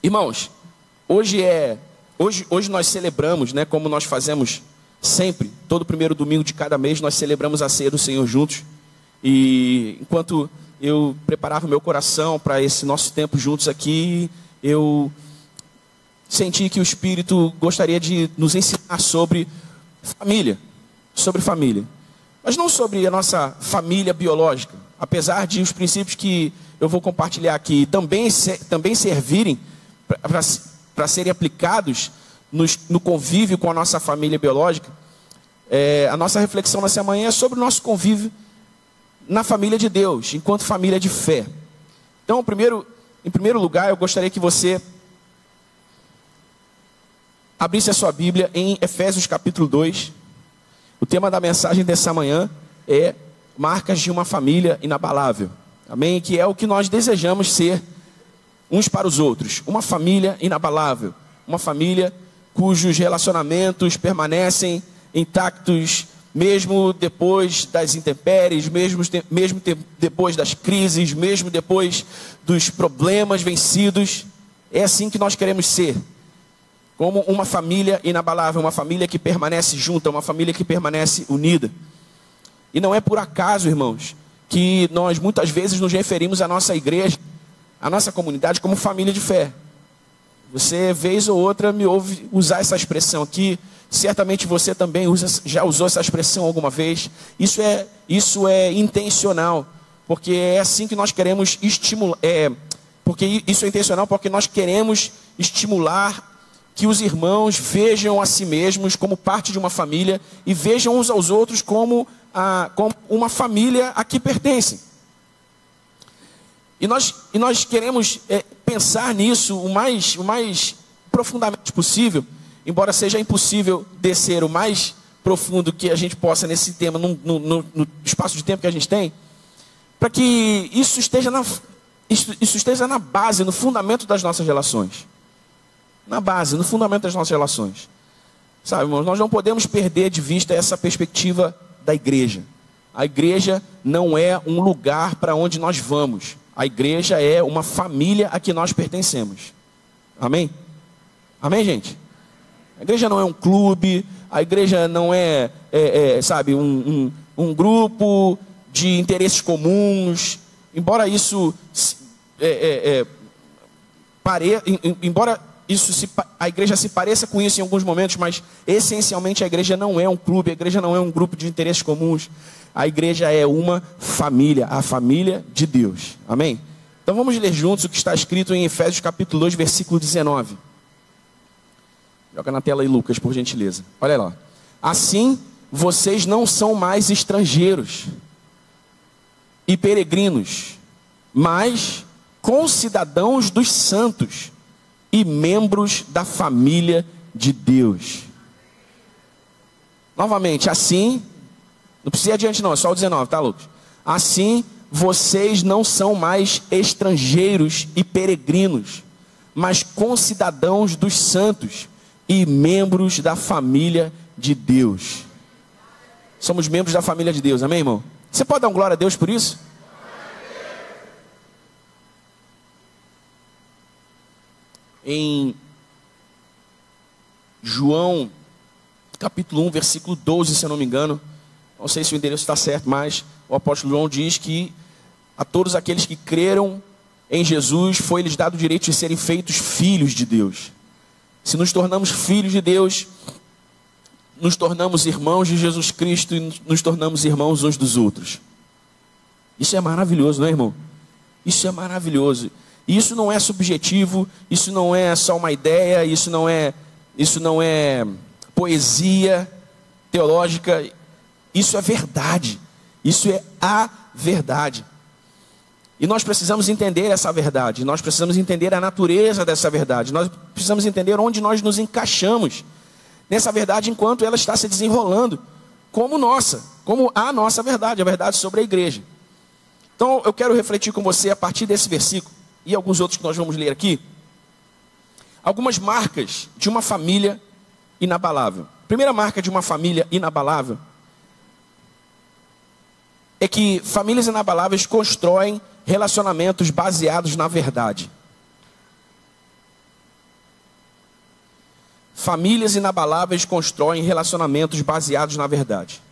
Irmãos, hoje nós celebramos, né, como nós fazemos sempre, todo primeiro domingo de cada mês, nós celebramos a ceia do Senhor juntos. E enquanto eu preparava meu coração para esse nosso tempo juntos aqui, eu senti que o Espírito gostaria de nos ensinar sobre família, mas não sobre a nossa família biológica, apesar de os princípios que eu vou compartilhar aqui também servirem para serem aplicados no convívio com a nossa família biológica. A nossa reflexão nessa manhã é sobre o nosso convívio na família de Deus, enquanto família de fé. Então, em primeiro lugar, eu gostaria que você abrisse a sua Bíblia em Efésios capítulo 2. O tema da mensagem dessa manhã é marcas de uma família inabalável. Amém? Que é o que nós desejamos ser uns para os outros. Uma família inabalável. Uma família cujos relacionamentos permanecem intactos mesmo depois das intempéries, mesmo depois das crises, mesmo depois dos problemas vencidos. É assim que nós queremos ser. Como uma família inabalável, uma família que permanece junta, uma família que permanece unida. E não é por acaso, irmãos, que nós muitas vezes nos referimos à nossa igreja, à nossa comunidade, como família de fé. Você, vez ou outra, me ouve usar essa expressão aqui. Certamente você também já usou essa expressão alguma vez. Isso é intencional, porque é assim que nós queremos estimular. Porque isso é intencional, porque nós queremos estimular que os irmãos vejam a si mesmos como parte de uma família e vejam uns aos outros como uma família a que pertencem. E nós queremos pensar nisso o mais profundamente possível, embora seja impossível descer o mais profundo que a gente possa nesse tema, no espaço de tempo que a gente tem, para que isso esteja na base, no fundamento das nossas relações. Na base, no fundamento das nossas relações. Sabe, irmãos, nós não podemos perder de vista essa perspectiva da igreja. A igreja não é um lugar para onde nós vamos. A igreja é uma família a que nós pertencemos. Amém? Amém, gente? A igreja não é um clube, a igreja não é, sabe, um grupo de interesses comuns. Embora isso a igreja se pareça com isso em alguns momentos, mas essencialmente a igreja não é um clube, a igreja não é um grupo de interesses comuns. A igreja é uma família, a família de Deus. Amém? Então vamos ler juntos o que está escrito em Efésios capítulo 2, versículo 19. Joga na tela aí, Lucas, por gentileza. Olha lá. Assim, vocês não são mais estrangeiros e peregrinos, mas concidadãos dos santos e membros da família de Deus. Novamente, assim, não precisa ir adiante não, é só o 19, tá, Lucas? Assim, vocês não são mais estrangeiros e peregrinos, mas concidadãos dos santos e membros da família de Deus. Somos membros da família de Deus, amém, irmão? Você pode dar um glória a Deus por isso? Em João, capítulo 1, versículo 12, se eu não me engano, não sei se o endereço está certo, mas o apóstolo João diz que a todos aqueles que creram em Jesus, foi-lhes dado o direito de serem feitos filhos de Deus. Se nos tornamos filhos de Deus, nos tornamos irmãos de Jesus Cristo e nos tornamos irmãos uns dos outros. Isso é maravilhoso, não é, irmão? Isso é maravilhoso. E isso não é subjetivo, isso não é só uma ideia, isso não é poesia teológica, isso é verdade. Isso é a verdade. E nós precisamos entender essa verdade, nós precisamos entender a natureza dessa verdade, nós precisamos entender onde nós nos encaixamos nessa verdade enquanto ela está se desenrolando como a nossa verdade, a verdade sobre a igreja. Então eu quero refletir com você a partir desse versículo e alguns outros que nós vamos ler aqui, algumas marcas de uma família inabalável. A primeira marca de uma família inabalável é que famílias inabaláveis constroem relacionamentos baseados na verdade. famílias inabaláveis constroem relacionamentos baseados na verdade.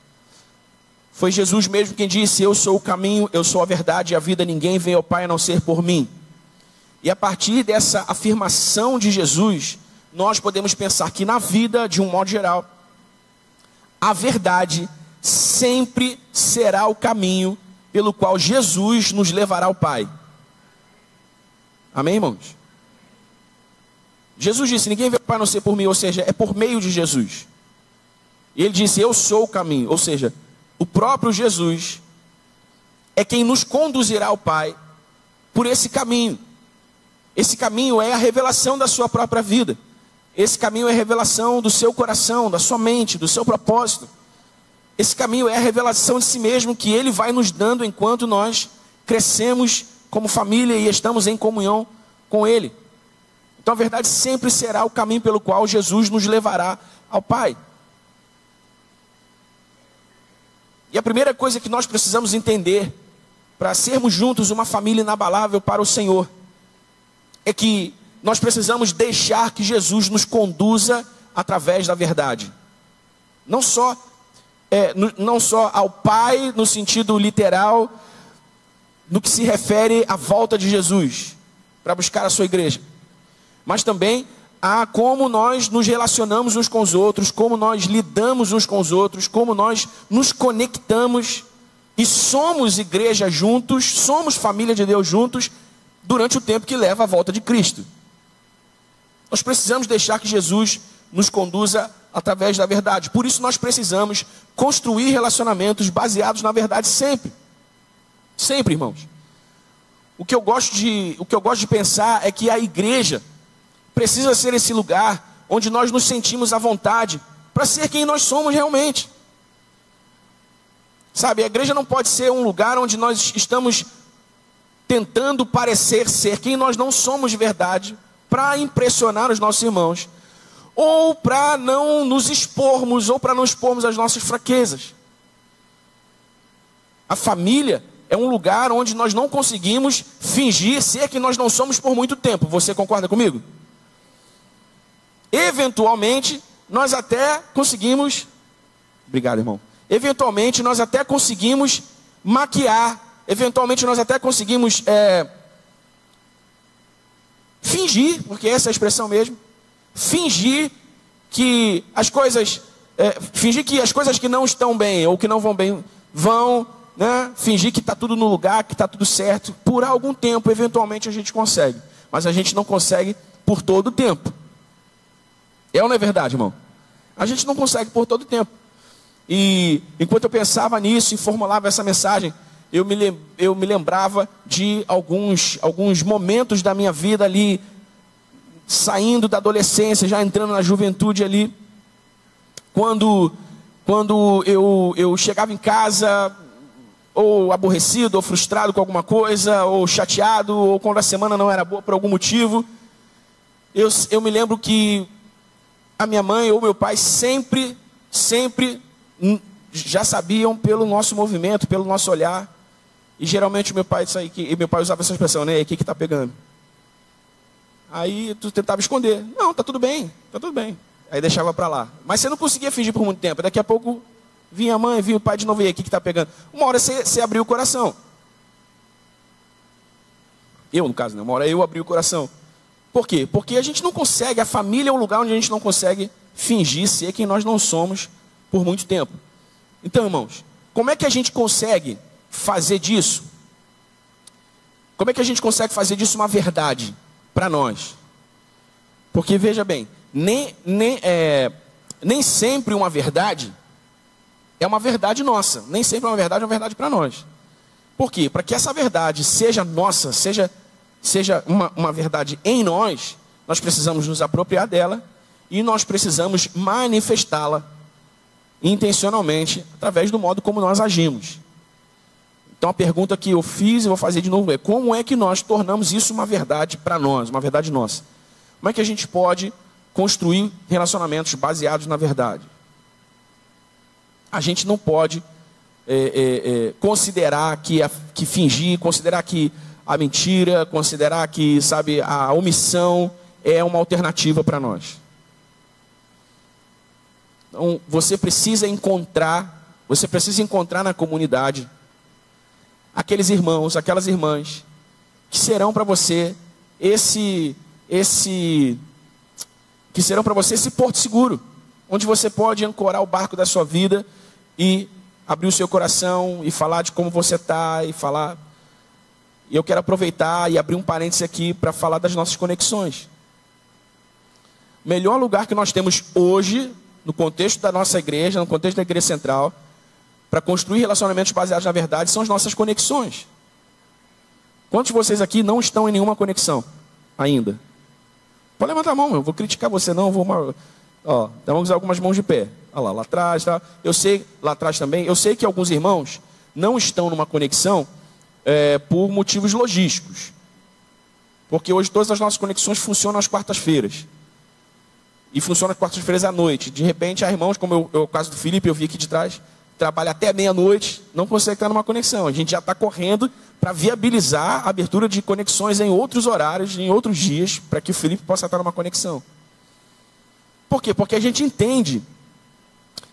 Foi Jesus mesmo quem disse: eu sou o caminho, eu sou a verdade e a vida, ninguém vem ao Pai a não ser por mim. E a partir dessa afirmação de Jesus, nós podemos pensar que na vida, de um modo geral, a verdade sempre será o caminho pelo qual Jesus nos levará ao Pai. Amém, irmãos? Jesus disse: ninguém vê ao Pai a não ser por mim, ou seja, é por meio de Jesus. E ele disse: eu sou o caminho, ou seja, o próprio Jesus é quem nos conduzirá ao Pai por esse caminho. Esse caminho é a revelação da sua própria vida. Esse caminho é a revelação do seu coração, da sua mente, do seu propósito. Esse caminho é a revelação de si mesmo que Ele vai nos dando enquanto nós crescemos como família e estamos em comunhão com Ele. Então a verdade sempre será o caminho pelo qual Jesus nos levará ao Pai. E a primeira coisa que nós precisamos entender para sermos juntos uma família inabalável para o Senhor é que nós precisamos deixar que Jesus nos conduza através da verdade. Não só ao Pai no sentido literal, no que se refere à volta de Jesus para buscar a sua igreja, mas também a como nós nos relacionamos uns com os outros, como nós lidamos uns com os outros, como nós nos conectamos e somos igreja juntos, somos família de Deus juntos, durante o tempo que leva à volta de Cristo. Nós precisamos deixar que Jesus nos conduza através da verdade. Por isso nós precisamos construir relacionamentos baseados na verdade sempre. Sempre, irmãos. O que eu gosto de pensar é que a igreja precisa ser esse lugar onde nós nos sentimos à vontade para ser quem nós somos realmente. Sabe, a igreja não pode ser um lugar onde nós estamos tentando parecer ser quem nós não somos de verdade para impressionar os nossos irmãos, ou para não nos expormos, ou para não expormos as nossas fraquezas. A família é um lugar onde nós não conseguimos fingir ser que nós não somos por muito tempo. Você concorda comigo? Eventualmente, nós até conseguimos... Obrigado, irmão. Eventualmente, nós até conseguimos maquiar. Eventualmente, nós até conseguimos fingir, porque essa é a expressão mesmo. Fingir que as coisas... fingir que as coisas que não estão bem, ou que não vão bem, vão... né? Fingir que está tudo no lugar, que está tudo certo. Por algum tempo, eventualmente, a gente consegue. Mas a gente não consegue por todo o tempo. É ou não é verdade, irmão? A gente não consegue por todo o tempo. E enquanto eu pensava nisso e formulava essa mensagem, eu me lembrava de alguns momentos da minha vida ali, saindo da adolescência, já entrando na juventude ali, quando eu chegava em casa, ou aborrecido, ou frustrado com alguma coisa, ou chateado, ou quando a semana não era boa por algum motivo, eu me lembro que a minha mãe ou meu pai sempre já sabiam pelo nosso movimento, pelo nosso olhar. E geralmente meu pai usava essa expressão, né? O que está pegando? Aí tu tentava esconder. Não, tá tudo bem, tá tudo bem. Aí deixava para lá. Mas você não conseguia fingir por muito tempo. Daqui a pouco vinha a mãe, vinha o pai de novo, e aí, o que está pegando? Uma hora você abriu o coração. Eu, no caso, né? Uma hora eu abri o coração. Por quê? Porque a gente não consegue, a família é um lugar onde a gente não consegue fingir ser quem nós não somos por muito tempo. Então, irmãos, como é que a gente consegue fazer disso? Como é que a gente consegue fazer disso uma verdade para nós? Porque, veja bem, nem sempre uma verdade é uma verdade nossa. Nem sempre uma verdade para nós. Por quê? Para que essa verdade seja nossa, seja uma verdade em nós, nós precisamos nos apropriar dela e nós precisamos manifestá-la intencionalmente através do modo como nós agimos. Então a pergunta que eu fiz e vou fazer de novo é: como é que nós tornamos isso uma verdade para nós, uma verdade nossa? Como é que a gente pode construir relacionamentos baseados na verdade? A gente não pode considerar que fingir, considerar que a mentira, considerar que, sabe, a omissão é uma alternativa para nós. Então, você precisa encontrar na comunidade aqueles irmãos, aquelas irmãs que serão para você esse porto seguro, onde você pode ancorar o barco da sua vida e abrir o seu coração e falar de como você está e falar. E eu quero aproveitar e abrir um parêntese aqui para falar das nossas conexões. O melhor lugar que nós temos hoje, no contexto da nossa igreja, no contexto da igreja central, para construir relacionamentos baseados na verdade, são as nossas conexões. Quantos de vocês aqui não estão em nenhuma conexão ainda? Pode levantar a mão, eu vou criticar você não, então vamos usar algumas mãos de pé. Olha lá atrás, tá? Eu sei, lá atrás também, eu sei que alguns irmãos não estão numa conexão por motivos logísticos. Porque hoje todas as nossas conexões funcionam às quartas-feiras. E funcionam às quartas-feiras à noite. De repente, há irmãos, como o caso do Felipe, eu vi aqui de trás, trabalha até meia-noite, não consegue estar numa conexão. A gente já está correndo para viabilizar a abertura de conexões em outros horários, em outros dias, para que o Felipe possa estar numa conexão. Por quê? Porque a gente entende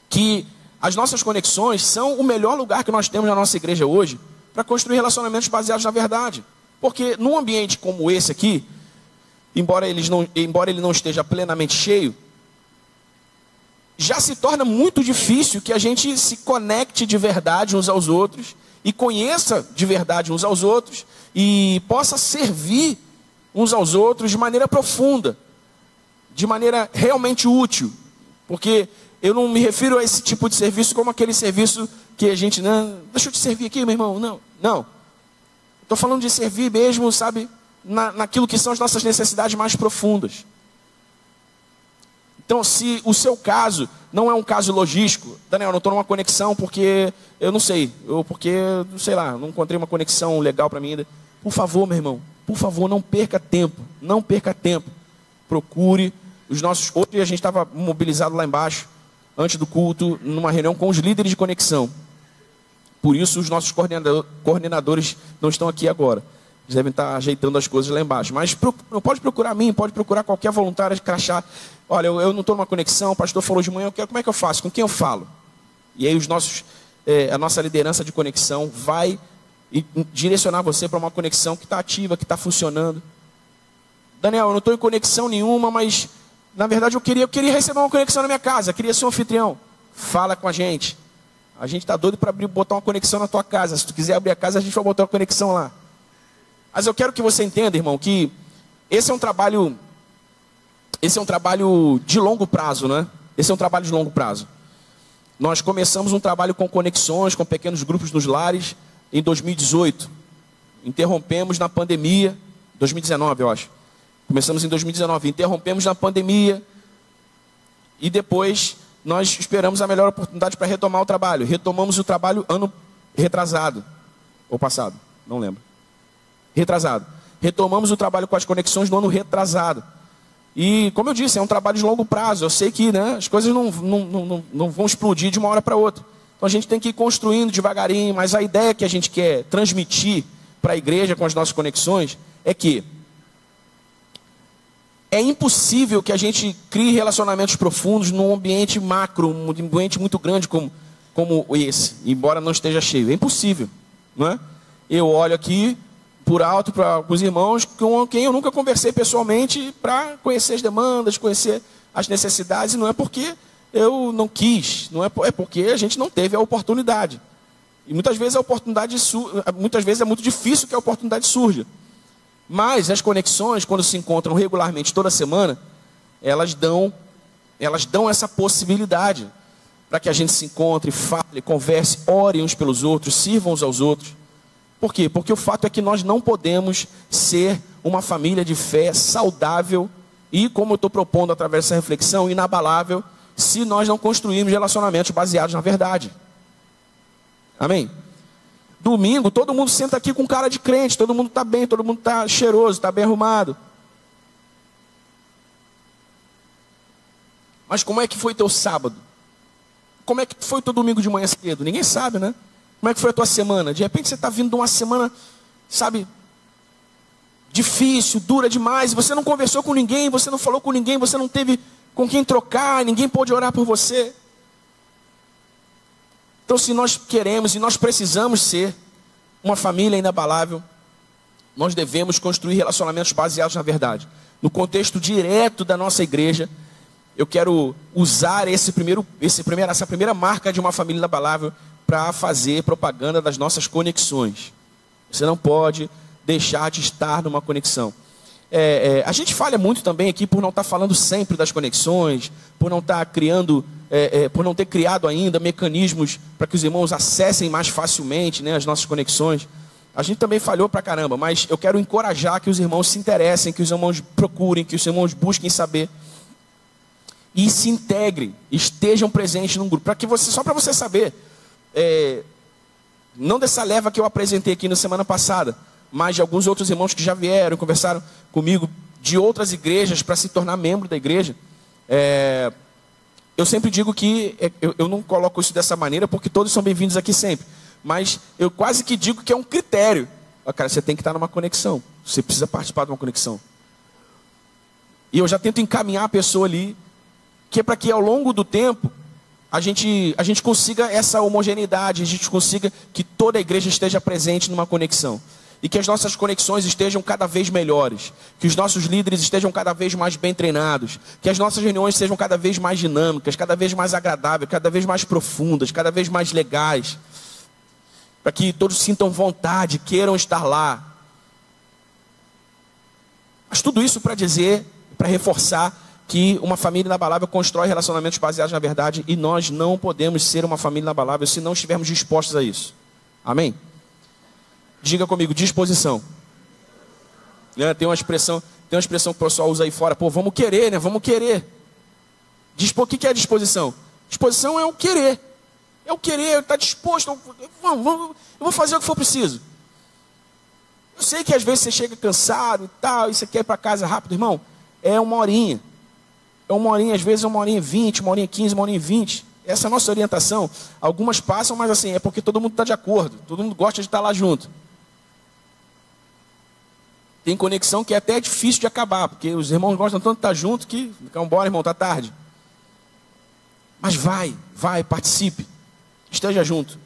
que as nossas conexões são o melhor lugar que nós temos na nossa igreja hoje para construir relacionamentos baseados na verdade. Porque num ambiente como esse aqui, embora ele não esteja plenamente cheio, já se torna muito difícil que a gente se conecte de verdade uns aos outros e conheça de verdade uns aos outros e possa servir uns aos outros de maneira profunda, de maneira realmente útil. Porque eu não me refiro a esse tipo de serviço como aquele serviço que a gente, não, deixa eu te servir aqui, meu irmão. Não. Estou falando de servir mesmo, sabe, naquilo que são as nossas necessidades mais profundas. Então, se o seu caso não é um caso logístico, Daniel, não estou numa conexão porque eu não sei, sei lá, não encontrei uma conexão legal para mim ainda. Por favor, meu irmão, por favor, não perca tempo. Procure os nossos... Hoje a gente estava mobilizado lá embaixo, antes do culto, numa reunião com os líderes de conexão. Por isso os nossos coordenadores não estão aqui agora. Eles devem estar ajeitando as coisas lá embaixo. Mas pode procurar mim, pode procurar qualquer voluntário de crachá. Olha, eu não estou numa conexão, o pastor falou de manhã, como é que eu faço? Com quem eu falo? E aí a nossa liderança de conexão vai direcionar você para uma conexão que está ativa, que está funcionando. Daniel, eu não estou em conexão nenhuma, mas na verdade eu queria receber uma conexão na minha casa, queria ser um anfitrião. Fala com a gente. A gente está doido para botar uma conexão na tua casa. Se tu quiser abrir a casa, a gente vai botar uma conexão lá. Mas eu quero que você entenda, irmão, que esse é um trabalho de longo prazo, né? Esse é um trabalho de longo prazo. Nós começamos um trabalho com conexões, com pequenos grupos nos lares, em 2018. Interrompemos na pandemia, 2019, eu acho. Começamos em 2019, interrompemos na pandemia e depois nós esperamos a melhor oportunidade para retomar o trabalho. Retomamos o trabalho ano retrasado, ou passado, não lembro. Retrasado. Retomamos o trabalho com as conexões no ano retrasado. E, como eu disse, é um trabalho de longo prazo. Eu sei que as coisas não vão explodir de uma hora para outra. Então a gente tem que ir construindo devagarinho, mas a ideia que a gente quer transmitir para a igreja com as nossas conexões é que é impossível que a gente crie relacionamentos profundos num ambiente macro, um ambiente muito grande como esse, embora não esteja cheio. É impossível, não é? Eu olho aqui por alto para os irmãos com quem eu nunca conversei pessoalmente para conhecer as demandas, conhecer as necessidades, e não é porque eu não quis, é porque a gente não teve a oportunidade. E muitas vezes é muito difícil que a oportunidade surja. Mas as conexões, quando se encontram regularmente toda semana, elas dão essa possibilidade para que a gente se encontre, fale, converse, ore uns pelos outros, sirvam uns aos outros. Por quê? Porque o fato é que nós não podemos ser uma família de fé saudável e, como eu estou propondo através dessa reflexão, inabalável, se nós não construirmos relacionamentos baseados na verdade. Amém? Domingo, todo mundo senta aqui com cara de crente, todo mundo está bem, todo mundo está cheiroso, está bem arrumado. Mas como é que foi teu sábado? Como é que foi teu domingo de manhã cedo? Ninguém sabe, né? Como é que foi a tua semana? De repente você está vindo de uma semana, sabe, difícil, dura demais, e você não conversou com ninguém, você não falou com ninguém, você não teve com quem trocar, ninguém pôde orar por você. Então, se nós queremos e nós precisamos ser uma família inabalável, nós devemos construir relacionamentos baseados na verdade. No contexto direto da nossa igreja, eu quero usar essa primeira marca de uma família inabalável para fazer propaganda das nossas conexões. Você não pode deixar de estar numa conexão. A gente falha muito também aqui por não estar falando sempre das conexões, por não estar criando, por não ter criado ainda mecanismos para que os irmãos acessem mais facilmente, né, as nossas conexões. A gente também falhou pra caramba, mas eu quero encorajar que os irmãos se interessem, que os irmãos procurem, que os irmãos busquem saber e se integrem, estejam presentes num grupo, só para você saber, não dessa leva que eu apresentei aqui na semana passada, mas de alguns outros irmãos que já vieram, conversaram comigo de outras igrejas para se tornar membro da igreja. Eu sempre digo que eu não coloco isso dessa maneira porque todos são bem-vindos aqui sempre. Mas eu quase que digo que é um critério. Cara, você tem que estar numa conexão. Você precisa participar de uma conexão. E eu já tento encaminhar a pessoa ali, que é para que ao longo do tempo a gente consiga essa homogeneidade, a gente consiga que toda a igreja esteja presente numa conexão. E que as nossas conexões estejam cada vez melhores. Que os nossos líderes estejam cada vez mais bem treinados. Que as nossas reuniões sejam cada vez mais dinâmicas, cada vez mais agradáveis, cada vez mais profundas, cada vez mais legais. Para que todos sintam vontade, queiram estar lá. Mas tudo isso para dizer, para reforçar que uma família inabalável constrói relacionamentos baseados na verdade e nós não podemos ser uma família inabalável se não estivermos dispostos a isso. Amém? Diga comigo, disposição. Tem uma expressão que o pessoal usa aí fora, vamos querer, né? Vamos querer. O que é disposição? Disposição é o querer. É o querer, está disposto. Eu vou fazer o que for preciso. Eu sei que às vezes você chega cansado e tal, e você quer ir para casa rápido, irmão. É uma horinha. É uma horinha, às vezes é 1h20, 1h15, 1h20. Essa é a nossa orientação. Algumas passam, mas assim, é porque todo mundo está de acordo. Todo mundo gosta de estar lá junto. Tem conexão que é até difícil de acabar, porque os irmãos gostam tanto de estar junto que, vamos embora, irmão, está tarde. Mas vai, participe. Esteja junto.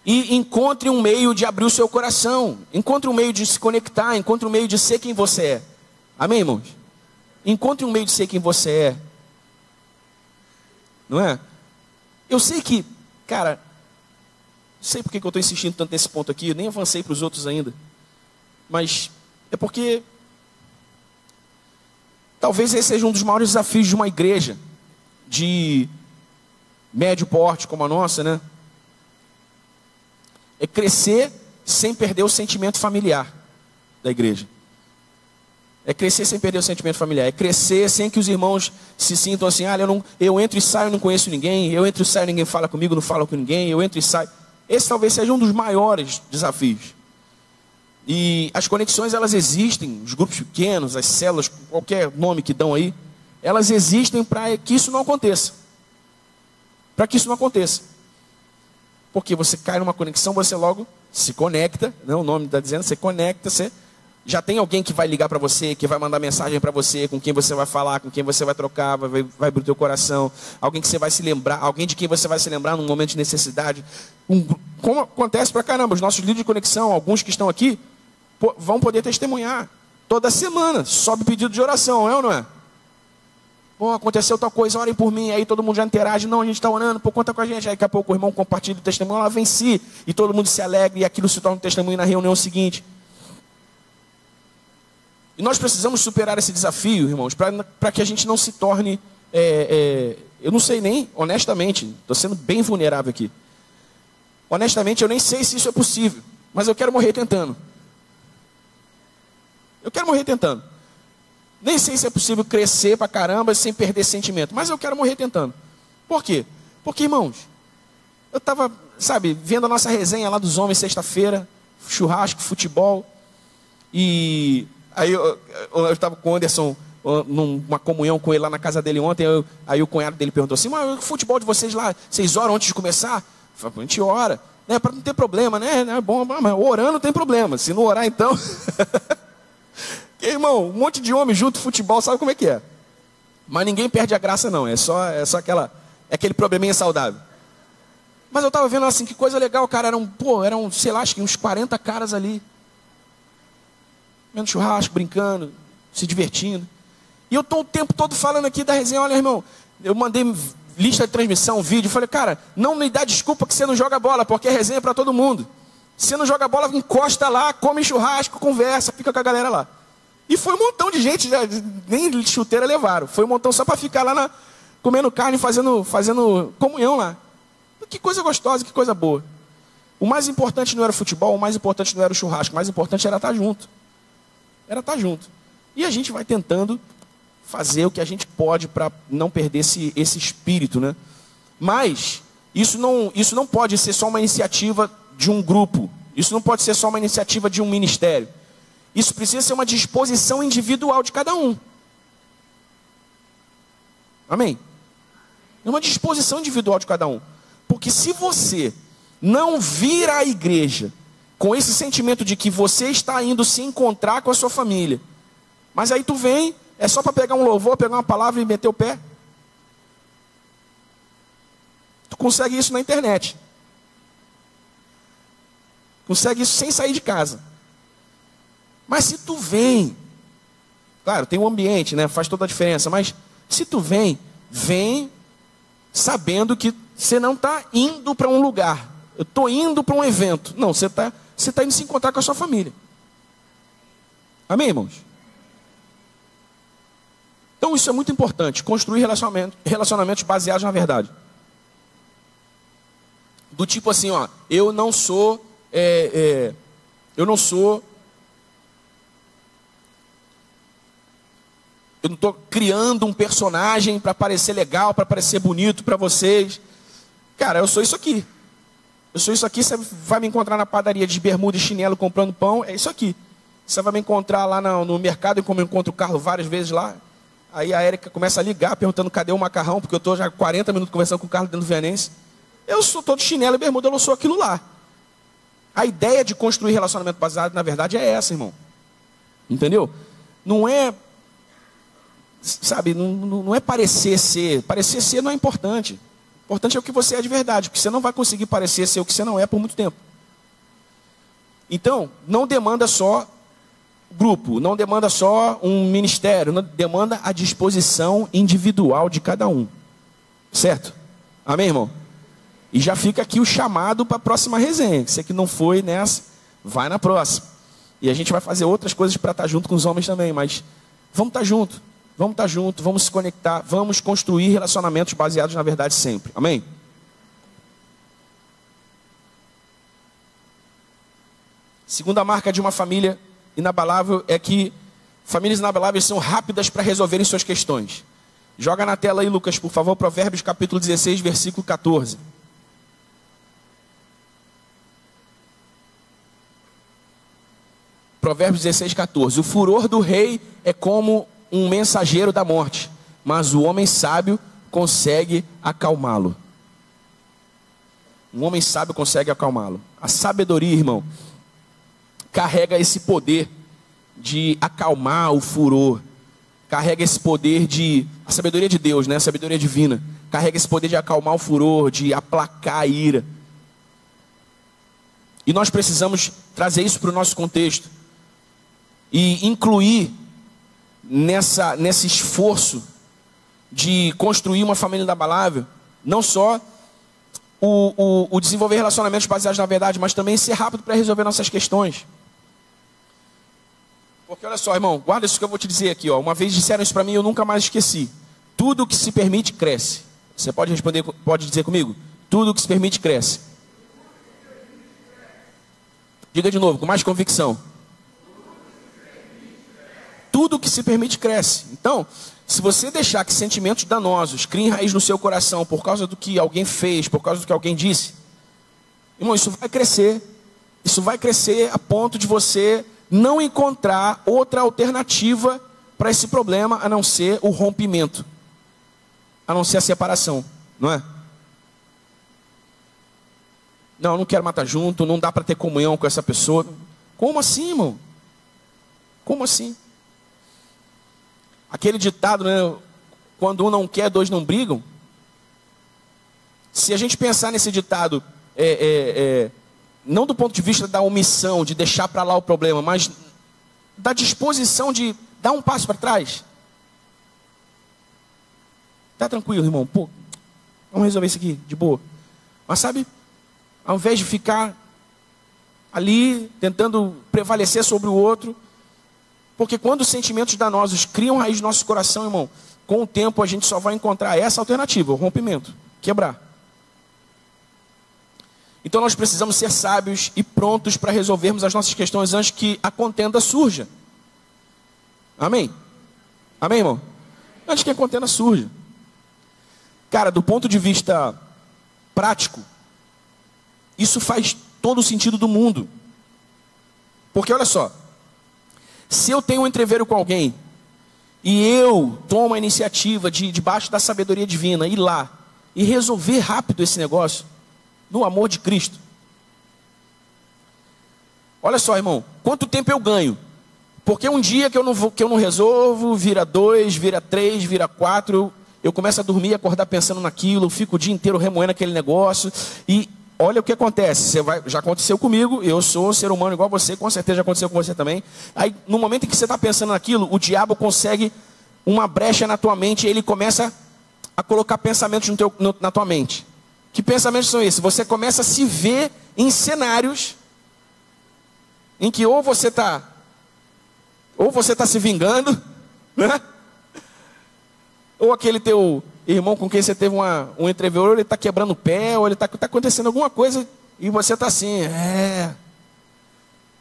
E encontre um meio de abrir o seu coração. Encontre um meio de se conectar. Encontre um meio de ser quem você é. Amém, irmãos? Encontre um meio de ser quem você é. Não é? Eu sei que, cara, não sei porque que eu estou insistindo tanto nesse ponto aqui. Eu nem avancei para os outros ainda. Mas é porque talvez esse seja um dos maiores desafios de uma igreja de médio porte como a nossa, né? É crescer sem perder o sentimento familiar da igreja. É crescer sem perder o sentimento familiar. É crescer sem que os irmãos se sintam assim, eu entro e saio, não conheço ninguém. Eu entro e saio, ninguém fala comigo, não falo com ninguém. Eu entro e saio. Esse talvez seja um dos maiores desafios. E as conexões, elas existem, os grupos pequenos, as células, qualquer nome que dão aí, elas existem para que isso não aconteça. Para que isso não aconteça. Porque você cai numa conexão, você logo se conecta, né? O nome está dizendo, você conecta, você já tem alguém que vai ligar para você, que vai mandar mensagem para você, com quem você vai falar, com quem você vai trocar, vai abrir o teu coração, alguém que você vai se lembrar, alguém de quem você vai se lembrar num momento de necessidade. Como acontece pra caramba, os nossos líderes de conexão, alguns que estão aqui, vão poder testemunhar. Toda semana, sobe pedido de oração, é ou não é? Aconteceu tal coisa, orem por mim. Aí todo mundo já interage, não, a gente está orando, conta com a gente. Aí daqui a pouco o irmão compartilha o testemunho, ela venci. E todo mundo se alegra e aquilo se torna um testemunho na reunião seguinte. E nós precisamos superar esse desafio, irmãos, para que a gente não se torne... eu não sei nem, honestamente, estou sendo bem vulnerável aqui. Honestamente, eu nem sei se isso é possível, mas eu quero morrer tentando. Eu quero morrer tentando. Nem sei se é possível crescer pra caramba sem perder sentimento, mas eu quero morrer tentando. Por quê? Porque, irmãos, eu estava, vendo a nossa resenha lá dos homens sexta-feira, churrasco, futebol, e aí eu estava com o Anderson numa comunhão com ele lá na casa dele ontem, aí o cunhado dele perguntou assim, mas o futebol de vocês lá, vocês oram antes de começar? Eu falei, a gente ora, né, para não ter problema, né? É bom, mas orando não tem problema, se não orar então... Irmão, um monte de homem junto, futebol, sabe como é que é? Mas ninguém perde a graça não, é só aquele probleminha saudável. Mas eu estava vendo assim, que coisa legal, cara. Eram, sei lá, acho que uns 40 caras ali. Comendo churrasco, brincando, se divertindo. E eu estou o tempo todo falando aqui da resenha. Olha, irmão, eu mandei lista de transmissão, vídeo. Falei, cara, não me dá desculpa que você não joga bola, porque a resenha é para todo mundo. Se você não joga bola, encosta lá, come churrasco, conversa, fica com a galera lá. E foi um montão de gente, nem chuteira levaram. Foi um montão só para ficar lá comendo carne, fazendo comunhão lá. Que coisa gostosa, que coisa boa. O mais importante não era o futebol, o mais importante não era o churrasco, o mais importante era estar junto. Era estar junto. E a gente vai tentando fazer o que a gente pode para não perder esse espírito, né? Mas isso não pode ser só uma iniciativa de um grupo. Isso não pode ser só uma iniciativa de um ministério. Isso precisa ser uma disposição individual de cada um. Amém? É uma disposição individual de cada um. Porque se você não vir à igreja com esse sentimento de que você está indo se encontrar com a sua família, mas aí tu vem, é só para pegar um louvor, pegar uma palavra e meter o pé. Tu consegue isso na internet. Consegue isso sem sair de casa. Mas se tu vem, claro, tem um ambiente, né? Faz toda a diferença, mas se tu vem sabendo que você não está indo para um lugar. Eu estou indo para um evento. Não, você está indo se encontrar com a sua família. Amém, irmãos? Então isso é muito importante. Construir relacionamentos baseados na verdade. Do tipo assim, ó, eu não estou criando um personagem para parecer legal, para parecer bonito para vocês. Cara, eu sou isso aqui. Eu sou isso aqui, você vai me encontrar na padaria de bermuda e chinelo comprando pão, é isso aqui. Você vai me encontrar lá no mercado, como eu encontro o Carlos várias vezes lá. Aí a Érica começa a ligar, perguntando cadê o macarrão, porque eu estou já 40 minutos conversando com o Carlos dentro do Vianense. Eu sou todo chinelo e bermuda, eu não sou aquilo lá. A ideia de construir relacionamento baseado, na verdade, é essa, irmão. Entendeu? Não é... Sabe, não é parecer ser. Parecer ser não é importante. O importante é o que você é de verdade, porque você não vai conseguir parecer ser o que você não é por muito tempo. Então, não demanda só grupo, não demanda só um ministério, não demanda a disposição individual de cada um. Certo? Amém, irmão? E já fica aqui o chamado para a próxima resenha. Você que não foi nessa, vai na próxima. E a gente vai fazer outras coisas para estar junto com os homens também, mas vamos estar junto. Vamos estar juntos, vamos se conectar, vamos construir relacionamentos baseados na verdade sempre. Amém? Segunda marca de uma família inabalável é que famílias inabaláveis são rápidas para resolverem suas questões. Joga na tela aí, Lucas, por favor, Provérbios capítulo 16, versículo 14. Provérbios 16, 14. O furor do rei é como um mensageiro da morte, mas o homem sábio consegue acalmá-lo. Um homem sábio consegue acalmá-lo. A sabedoria, irmão, carrega esse poder de acalmar o furor. Carrega esse poder de... A sabedoria de Deus, né? A sabedoria divina. Carrega esse poder de acalmar o furor, de aplacar a ira. E nós precisamos trazer isso para o nosso contexto. E incluir nesse esforço de construir uma família inabalável, não só o desenvolver relacionamentos baseados na verdade, mas também ser rápido para resolver nossas questões. Porque olha só, irmão, guarda isso que eu vou te dizer aqui, ó. Uma vez disseram isso para mim e eu nunca mais esqueci. Tudo que se permite cresce. Você pode responder, pode dizer comigo? Tudo que se permite cresce. Diga de novo, com mais convicção. Tudo que se permite cresce. Então, se você deixar que sentimentos danosos criem raiz no seu coração por causa do que alguém fez, por causa do que alguém disse, irmão, isso vai crescer. Isso vai crescer a ponto de você não encontrar outra alternativa para esse problema a não ser o rompimento, a não ser a separação, não é? Não, eu não quero matar junto, não dá para ter comunhão com essa pessoa. Como assim, irmão? Como assim? Aquele ditado, né? Quando um não quer, dois não brigam. se a gente pensar nesse ditado, não do ponto de vista da omissão, de deixar para lá o problema, mas da disposição de dar um passo para trás. Tá tranquilo, irmão, pô, vamos resolver isso aqui, de boa. Mas sabe, ao invés de ficar ali, tentando prevalecer sobre o outro, porque quando os sentimentos danosos criam raiz no nosso coração, irmão, com o tempo a gente só vai encontrar essa alternativa, o rompimento, quebrar. Então nós precisamos ser sábios e prontos para resolvermos as nossas questões antes que a contenda surja. Amém? Amém, irmão? Antes que a contenda surja. Cara, do ponto de vista prático, isso faz todo o sentido do mundo. Porque olha só, se eu tenho um entreveiro com alguém, e eu tomo a iniciativa de, debaixo da sabedoria divina, ir lá e resolver rápido esse negócio, no amor de Cristo. Olha só, irmão, quanto tempo eu ganho? Porque um dia que eu não resolvo, vira 2, vira 3, vira 4, eu começo a dormir e acordar pensando naquilo, eu fico o dia inteiro remoendo aquele negócio, e olha o que acontece, já aconteceu comigo, eu sou um ser humano igual a você, com certeza já aconteceu com você também. Aí, no momento em que você está pensando naquilo, o diabo consegue uma brecha na tua mente, e ele começa a colocar pensamentos na tua mente. Que pensamentos são esses? Você começa a se ver em cenários em que ou você está se vingando, né? Ou aquele teu irmão com quem você teve um entreveiro, ele está quebrando o pé, ou ele está acontecendo alguma coisa, e você está assim,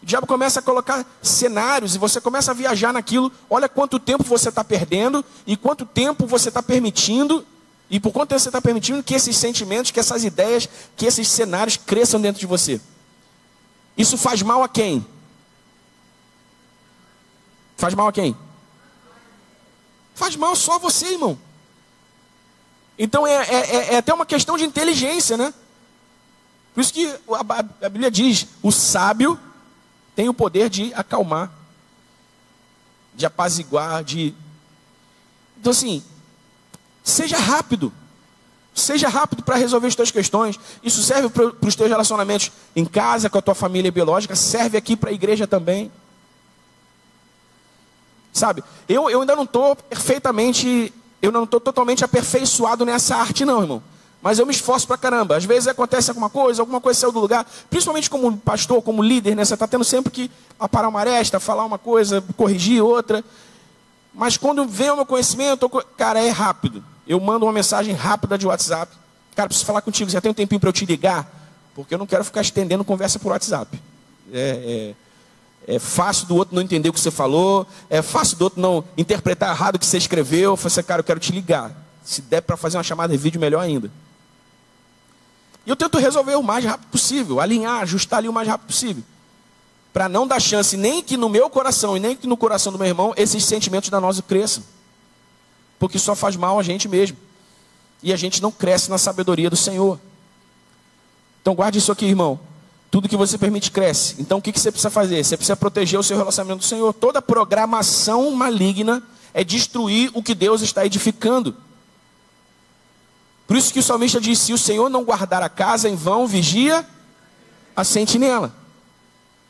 O diabo começa a colocar cenários, e você começa a viajar naquilo. Olha quanto tempo você está perdendo, e quanto tempo você está permitindo, e por quanto tempo você está permitindo que esses sentimentos, que essas ideias, que esses cenários cresçam dentro de você. Isso faz mal a quem? Faz mal a quem? Faz mal só a você, irmão. Então é até uma questão de inteligência, né? Por isso que a Bíblia diz, o sábio tem o poder de acalmar, de apaziguar, Então assim, seja rápido para resolver as tuas questões. Isso serve para os teus relacionamentos em casa, com a tua família biológica, serve aqui para a igreja também. Sabe, eu ainda não estou totalmente aperfeiçoado nessa arte não, irmão. Mas eu me esforço pra caramba. Às vezes acontece alguma coisa saiu do lugar. Principalmente como pastor, como líder, né? Você está tendo sempre que aparar uma aresta, falar uma coisa, corrigir outra. Mas quando vem o meu conhecimento, cara, é rápido. Eu mando uma mensagem rápida de WhatsApp. Cara, preciso falar contigo, já tem um tempinho para eu te ligar? Porque eu não quero ficar estendendo conversa por WhatsApp. É fácil do outro não entender o que você falou. É fácil do outro não interpretar errado o que você escreveu. Eu falei assim, cara, eu quero te ligar. Se der para fazer uma chamada de vídeo, melhor ainda. E eu tento resolver o mais rápido possível. Alinhar, ajustar ali o mais rápido possível. Para não dar chance nem que no meu coração e nem que no coração do meu irmão, esses sentimentos danosos cresçam. Porque só faz mal a gente mesmo. E a gente não cresce na sabedoria do Senhor. Então guarde isso aqui, irmão. Tudo que você permite cresce. Então o que você precisa fazer? Você precisa proteger o seu relacionamento do Senhor. Toda programação maligna é destruir o que Deus está edificando. Por isso que o salmista diz, se o Senhor não guardar a casa, em vão vigia a sentinela.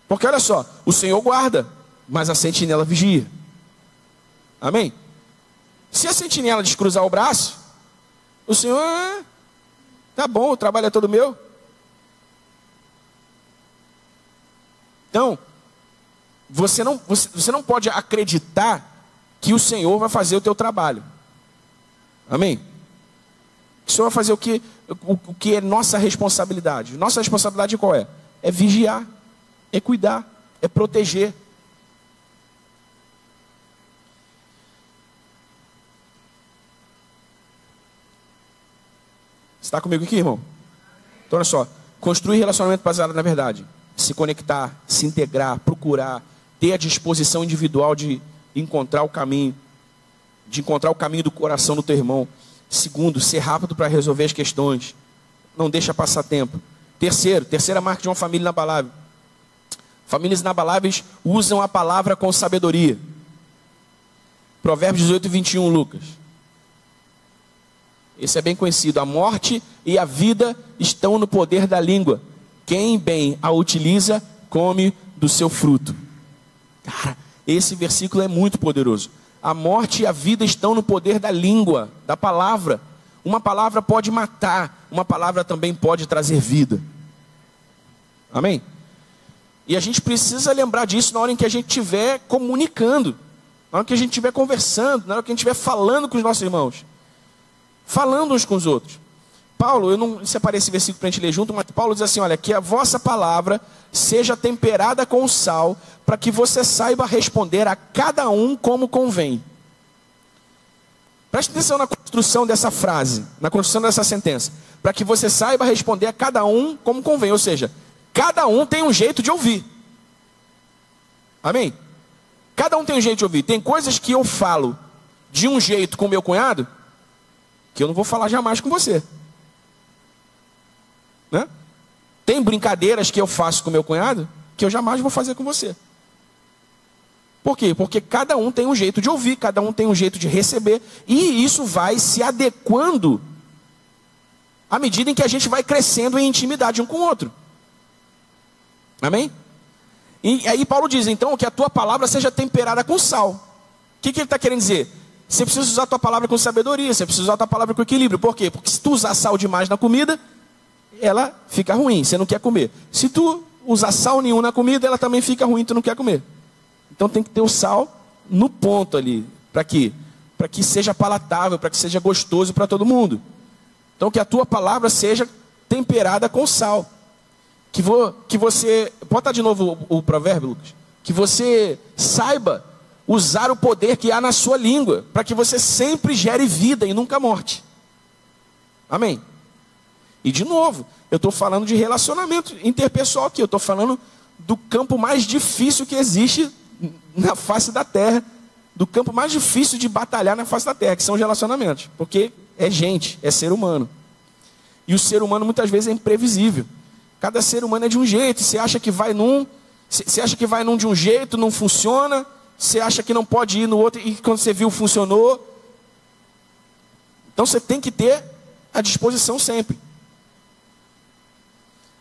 Porque olha só, o Senhor guarda, mas a sentinela vigia. Amém? Se a sentinela descruzar o braço, o Senhor, tá bom, o trabalho é todo meu. Então, você não pode acreditar que o Senhor vai fazer o teu trabalho. Amém? O Senhor vai fazer o que é nossa responsabilidade. Nossa responsabilidade qual é? É vigiar, é cuidar, é proteger. Você está comigo aqui, irmão? Então olha só, construir relacionamento baseado na verdade. Se conectar, se integrar, procurar, ter a disposição individual de encontrar o caminho, do coração do teu irmão. Segundo, ser rápido para resolver as questões. Não deixa passar tempo. Terceira marca de uma família inabalável. Famílias inabaláveis usam a palavra com sabedoria. Provérbios 18, 21, Lucas. Esse é bem conhecido. A morte e a vida estão no poder da língua. Quem bem a utiliza, come do seu fruto. Cara, esse versículo é muito poderoso. A morte e a vida estão no poder da língua, da palavra. Uma palavra pode matar, uma palavra também pode trazer vida. Amém? E a gente precisa lembrar disso na hora em que a gente estiver comunicando, na hora que a gente estiver conversando, na hora que a gente estiver falando com os nossos irmãos, falando uns com os outros. Paulo, eu não separei esse versículo para a gente ler junto, mas Paulo diz assim, olha, que a vossa palavra seja temperada com sal, para que você saiba responder a cada um como convém. Preste atenção na construção dessa frase, na construção dessa sentença. Para que você saiba responder a cada um como convém, ou seja, cada um tem um jeito de ouvir. Amém? Cada um tem um jeito de ouvir. Tem coisas que eu falo de um jeito com meu cunhado, que eu não vou falar jamais com você. Né? Tem brincadeiras que eu faço com meu cunhado, que eu jamais vou fazer com você. Por quê? Porque cada um tem um jeito de ouvir, cada um tem um jeito de receber, e isso vai se adequando à medida em que a gente vai crescendo em intimidade um com o outro. Amém? E aí Paulo diz, então, que a tua palavra seja temperada com sal. O que ele está querendo dizer? Você precisa usar a tua palavra com sabedoria, você precisa usar a tua palavra com equilíbrio. Por quê? Porque se tu usar sal demais na comida, ela fica ruim, você não quer comer. Se tu usar sal nenhum na comida, ela também fica ruim, tu não quer comer. Então tem que ter o sal no ponto ali. Para quê? Para que seja palatável, para que seja gostoso para todo mundo. Então que a tua palavra seja temperada com sal. Que você, bota de novo o provérbio, Lucas. Que você saiba usar o poder que há na sua língua, para que você sempre gere vida e nunca morte. Amém? E de novo, eu estou falando de relacionamento interpessoal aqui. Eu estou falando do campo mais difícil que existe na face da terra. Do campo mais difícil de batalhar na face da terra, que são os relacionamentos. Porque é gente, é ser humano. E o ser humano muitas vezes é imprevisível. Cada ser humano é de um jeito. Você acha que vai num, de um jeito, não funciona. Você acha que não pode ir no outro e quando você viu funcionou. Então você tem que ter a disposição sempre.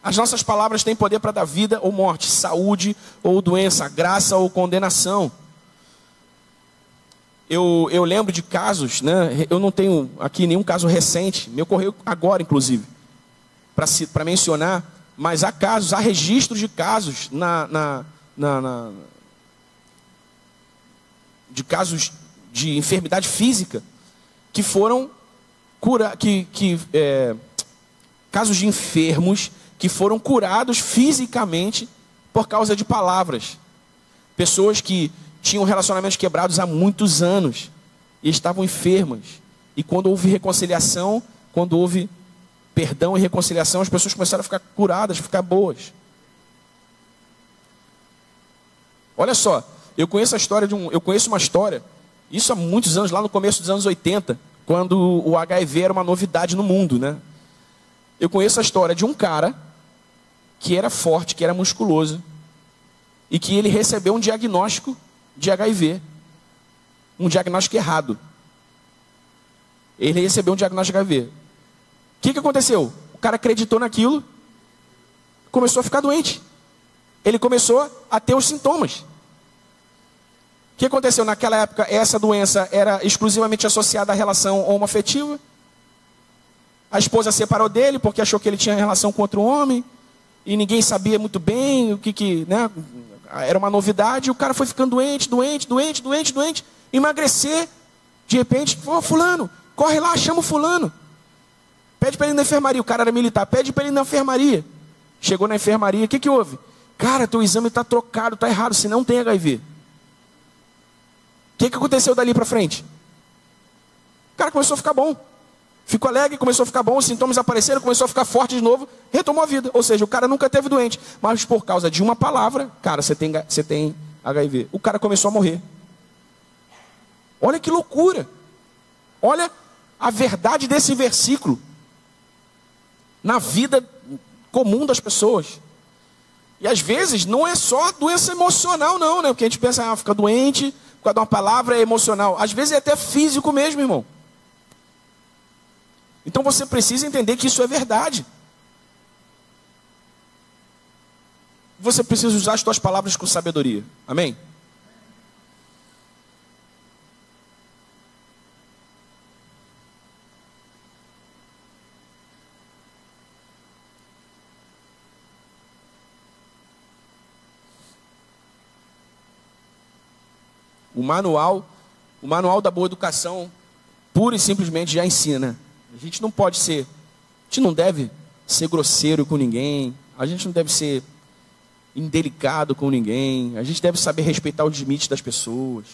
As nossas palavras têm poder para dar vida ou morte, saúde ou doença, graça ou condenação. Eu lembro de casos, né? Eu não tenho aqui nenhum caso recente, me ocorreu agora inclusive, para mencionar, mas há casos, há registros de casos de casos de enfermidade física que foram casos de enfermos que foram curados fisicamente por causa de palavras. Pessoas que tinham relacionamentos quebrados há muitos anos e estavam enfermas. E quando houve reconciliação, quando houve perdão e reconciliação, as pessoas começaram a ficar curadas, a ficar boas. Olha só, eu conheço uma história, isso há muitos anos, lá no começo dos anos 80, quando o HIV era uma novidade no mundo, né? Eu conheço a história de um cara que era forte, que era musculoso, e que ele recebeu um diagnóstico de HIV, um diagnóstico errado. Ele recebeu um diagnóstico de HIV. O que aconteceu? O cara acreditou naquilo, começou a ficar doente. Ele começou a ter os sintomas. O que aconteceu? Naquela época, essa doença era exclusivamente associada à relação homoafetiva. A esposa separou dele porque achou que ele tinha relação com outro homem. E ninguém sabia muito bem o que né? Era uma novidade. E o cara foi ficando doente. Emagrecer. De repente, fulano, corre lá, chama o fulano. Pede para ele ir na enfermaria. O cara era militar. Pede para ele ir na enfermaria. Chegou na enfermaria. O que houve? Cara, teu exame está trocado, está errado. Você não tem HIV. O que aconteceu dali para frente? O cara começou a ficar bom. Ficou alegre, começou a ficar bom, os sintomas apareceram, começou a ficar forte de novo, retomou a vida. Ou seja, o cara nunca teve doente. Mas por causa de uma palavra, cara, você tem HIV. O cara começou a morrer. Olha que loucura. Olha a verdade desse versículo na vida comum das pessoas. E às vezes não é só doença emocional não, né? Porque a gente pensa, fica doente, por causa de uma palavra é emocional. Às vezes é até físico mesmo, irmão. Então você precisa entender que isso é verdade. Você precisa usar as suas palavras com sabedoria. Amém? O manual da boa educação, pura e simplesmente já ensina. A gente não pode ser, a gente não deve ser grosseiro com ninguém, a gente não deve ser indelicado com ninguém, a gente deve saber respeitar os limites das pessoas,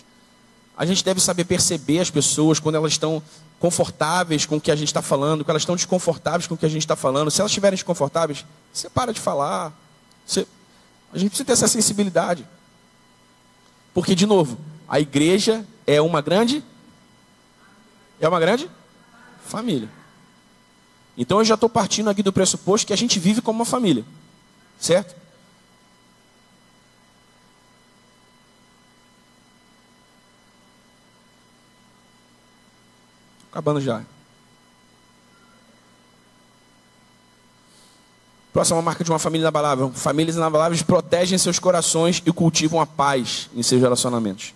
a gente deve saber perceber as pessoas quando elas estão confortáveis com o que a gente está falando, quando elas estão desconfortáveis com o que a gente está falando. Se elas estiverem desconfortáveis, você para de falar. A gente precisa ter essa sensibilidade. Porque, de novo, a igreja é uma grande família. Então eu já estou partindo aqui do pressuposto que a gente vive como uma família. Certo? Acabando já. Próxima marca de uma família inabalável. Famílias inabaláveis protegem seus corações e cultivam a paz em seus relacionamentos.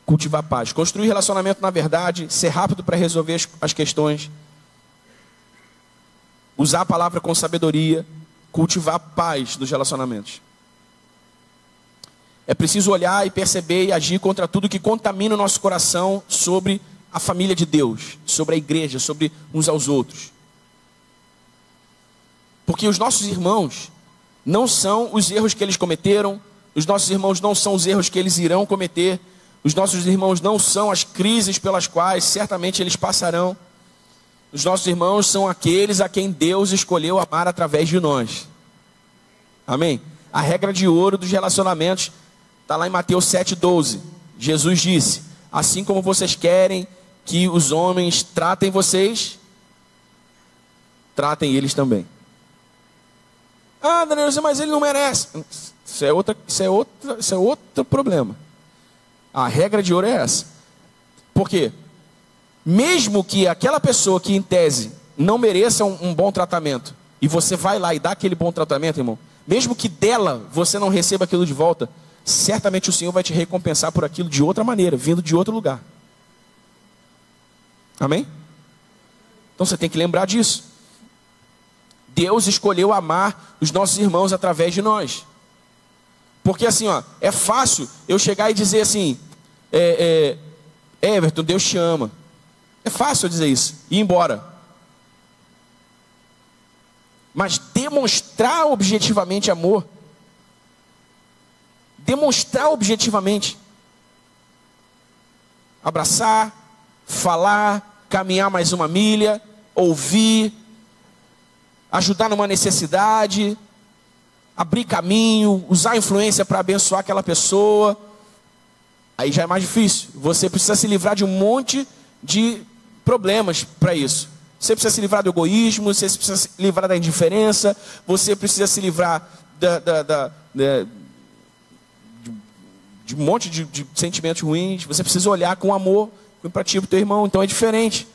Cultivar a paz. Construir relacionamento na verdade, ser rápido para resolver as questões. Usar a palavra com sabedoria. Cultivar a paz nos relacionamentos. É preciso olhar e perceber e agir contra tudo que contamina o nosso coração sobre a família de Deus, sobre a igreja, sobre uns aos outros. Porque os nossos irmãos não são os erros que eles cometeram, os nossos irmãos não são os erros que eles irão cometer, os nossos irmãos não são as crises pelas quais certamente eles passarão. Os nossos irmãos são aqueles a quem Deus escolheu amar através de nós. Amém? A regra de ouro dos relacionamentos está lá em Mateus 7,12. Jesus disse: assim como vocês querem que os homens tratem vocês, tratem eles também. Ah, Daniel, mas ele não merece. Isso é outro problema. A regra de ouro é essa. Por quê? Mesmo que aquela pessoa que em tese não mereça um bom tratamento, e você vai lá e dá aquele bom tratamento, irmão, mesmo que dela você não receba aquilo de volta, certamente o Senhor vai te recompensar por aquilo de outra maneira, vindo de outro lugar. Amém? Então você tem que lembrar disso. Deus escolheu amar os nossos irmãos através de nós. Porque assim, ó, é fácil eu chegar e dizer assim, Everton, Deus te ama. É fácil eu dizer isso e ir embora. Mas demonstrar objetivamente amor, demonstrar objetivamente, abraçar, falar, caminhar mais uma milha, ouvir, ajudar numa necessidade, abrir caminho, usar a influência para abençoar aquela pessoa, aí já é mais difícil. Você precisa se livrar de um monte de problemas para isso. Você precisa se livrar do egoísmo, você precisa se livrar da indiferença, você precisa se livrar de um monte de sentimentos ruins. Você precisa olhar com amor para ti, para o teu irmão. Então é diferente.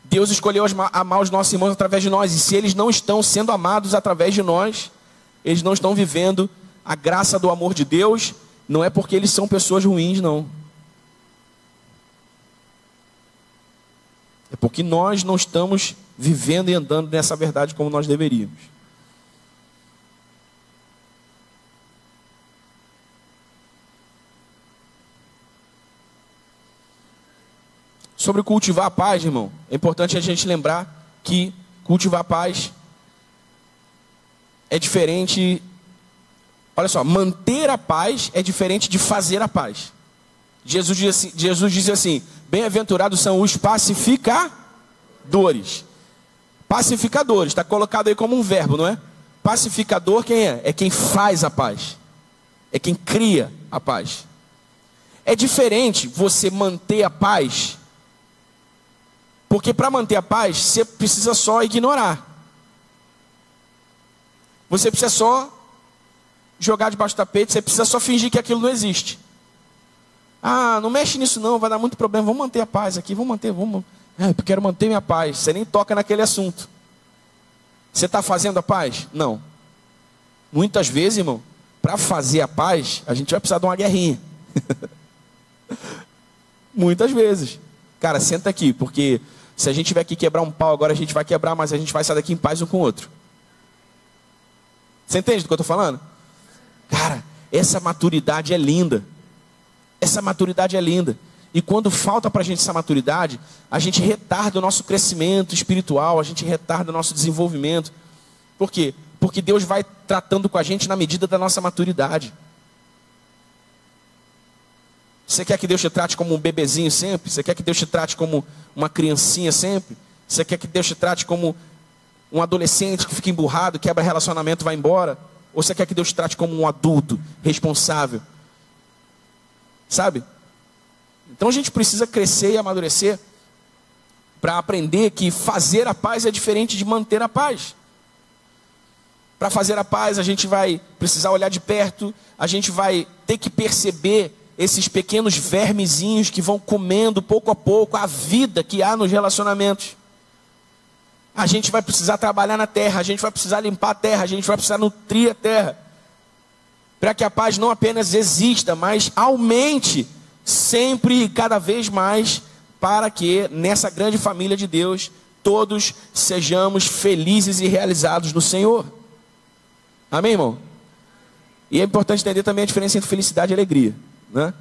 Deus escolheu amar os nossos irmãos através de nós. E se eles não estão sendo amados através de nós, eles não estão vivendo a graça do amor de Deus. Não é porque eles são pessoas ruins, não. É porque nós não estamos vivendo e andando nessa verdade como nós deveríamos. Sobre cultivar a paz, irmão, é importante a gente lembrar que cultivar a paz é diferente. Olha só, manter a paz é diferente de fazer a paz. Jesus diz assim: bem-aventurados são os pacificadores. Pacificadores, está colocado aí como um verbo, não é? Pacificador quem é? É quem faz a paz. É quem cria a paz. É diferente você manter a paz, porque para manter a paz, você precisa só ignorar. Você precisa só jogar debaixo do tapete, você precisa só fingir que aquilo não existe. Ah, não mexe nisso não, vai dar muito problema, vamos manter a paz aqui, vamos Eu quero manter minha paz. Você nem toca naquele assunto. Você está fazendo a paz? Não. Muitas vezes, irmão, para fazer a paz, a gente vai precisar de uma guerrinha. Muitas vezes. Cara, senta aqui, porque se a gente tiver que quebrar um pau agora, a gente vai quebrar, mas a gente vai sair daqui em paz um com o outro. Você entende do que eu estou falando? Cara, essa maturidade é linda. Essa maturidade é linda. E quando falta para a gente essa maturidade, a gente retarda o nosso crescimento espiritual, a gente retarda o nosso desenvolvimento. Por quê? Porque Deus vai tratando com a gente na medida da nossa maturidade. Você quer que Deus te trate como um bebezinho sempre? Você quer que Deus te trate como uma criancinha sempre? Você quer que Deus te trate como um adolescente que fica emburrado, quebra relacionamento e vai embora? Ou você quer que Deus te trate como um adulto responsável? Sabe? Então a gente precisa crescer e amadurecer para aprender que fazer a paz é diferente de manter a paz. Para fazer a paz a gente vai precisar olhar de perto, a gente vai ter que perceber esses pequenos vermezinhos que vão comendo pouco a pouco a vida que há nos relacionamentos. A gente vai precisar trabalhar na terra, a gente vai precisar limpar a terra, a gente vai precisar nutrir a terra, para que a paz não apenas exista, mas aumente sempre e cada vez mais, para que nessa grande família de Deus todos sejamos felizes e realizados no Senhor. Amém, irmão? E é importante entender também a diferença entre felicidade e alegria, né?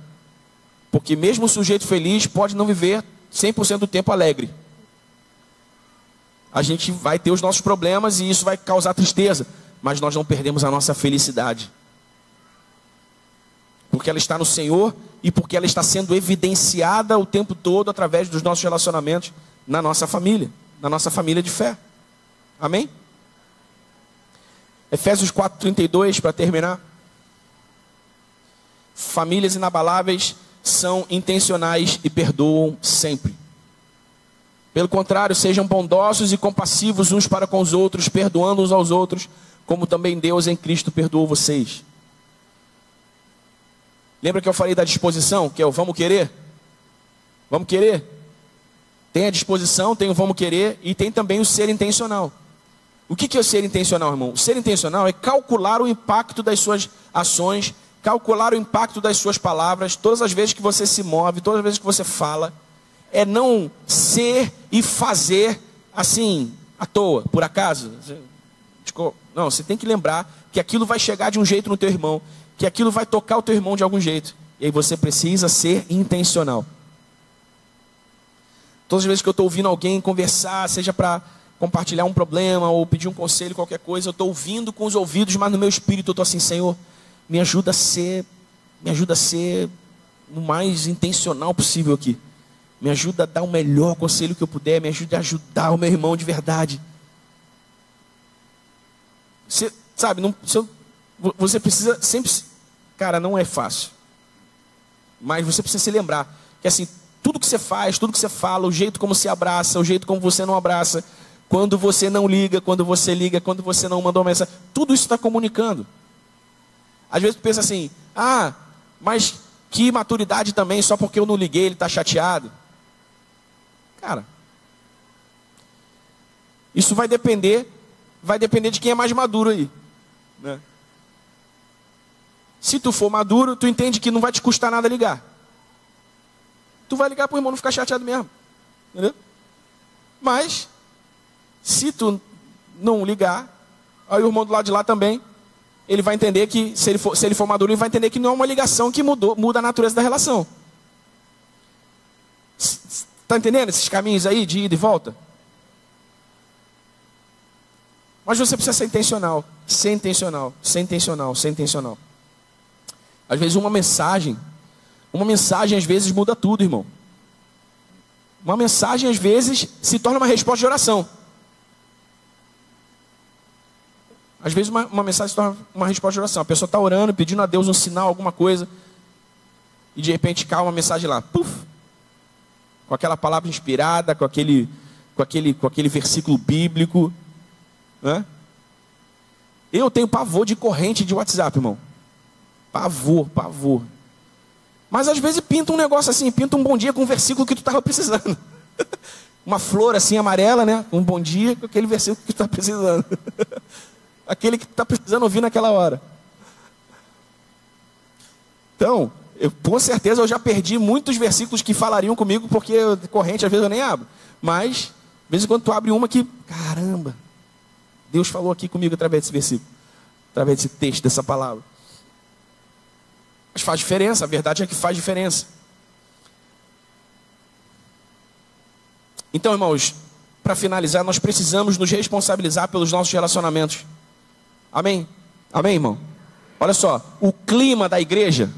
Porque mesmo o sujeito feliz pode não viver 100% do tempo alegre. A gente vai ter os nossos problemas e isso vai causar tristeza, mas nós não perdemos a nossa felicidade, porque ela está no Senhor e porque ela está sendo evidenciada o tempo todo através dos nossos relacionamentos na nossa família de fé. Amém? Efésios 4:32, para terminar. Famílias inabaláveis são intencionais e perdoam sempre. Pelo contrário, sejam bondosos e compassivos uns para com os outros, perdoando uns aos outros, como também Deus em Cristo perdoou vocês. Lembra que eu falei da disposição, que é o vamos querer? Vamos querer? Tem a disposição, tem o vamos querer e tem também o ser intencional. O que é o ser intencional, irmão? O ser intencional é calcular o impacto das suas ações, calcular o impacto das suas palavras, todas as vezes que você se move, todas as vezes que você fala. É não ser e fazer assim, à toa, por acaso. Não, você tem que lembrar que aquilo vai chegar de um jeito no teu irmão, que aquilo vai tocar o teu irmão de algum jeito. E aí você precisa ser intencional. Todas as vezes que eu estou ouvindo alguém conversar, seja para compartilhar um problema ou pedir um conselho, qualquer coisa, eu estou ouvindo com os ouvidos, mas no meu espírito eu estou assim: Senhor, me ajuda a ser o mais intencional possível aqui. Me ajuda a dar o melhor conselho que eu puder, me ajuda a ajudar o meu irmão de verdade. Você sabe, você precisa sempre... Cara, não é fácil. Mas você precisa se lembrar que assim, tudo que você faz, tudo que você fala, o jeito como você abraça, o jeito como você não abraça, quando você não liga, quando você liga, quando você não mandou uma mensagem, tudo isso está comunicando. Às vezes tu pensa assim: ah, mas que maturidade também, só porque eu não liguei ele está chateado. Cara, isso vai depender de quem é mais maduro aí, né? Se tu for maduro, tu entende que não vai te custar nada ligar. Tu vai ligar para o irmão não ficar chateado mesmo, entendeu? Mas se tu não ligar, aí o irmão do lado de lá também, ele vai entender que, se ele for maduro, ele vai entender que não é uma ligação que muda a natureza da relação. Está entendendo esses caminhos aí de ida e volta? Mas você precisa ser intencional. Ser intencional, ser intencional, ser intencional. Às vezes uma mensagem às vezes muda tudo, irmão. Uma mensagem às vezes se torna uma resposta de oração. Às vezes uma mensagem se torna uma resposta de oração. A pessoa está orando, pedindo a Deus um sinal, alguma coisa, e de repente cai uma mensagem lá, puf, com aquela palavra inspirada, com aquele versículo bíblico, né? Eu tenho pavor de corrente de WhatsApp, irmão. Pavor. Mas às vezes pinta um negócio assim, pinta um bom dia com um versículo que tu estava precisando. uma flor assim amarela, né? Um bom dia, com aquele versículo que tu está precisando. Aquele que tu está precisando ouvir naquela hora. Então, com certeza eu já perdi muitos versículos que falariam comigo, porque corrente às vezes eu nem abro. Mas, de vez em quando tu abre uma que, caramba, Deus falou aqui comigo através desse versículo, através desse texto, dessa palavra. Mas faz diferença, a verdade é que faz diferença. Então, irmãos, para finalizar, nós precisamos nos responsabilizar pelos nossos relacionamentos. Amém? Amém, irmão? Olha só, o clima da igreja,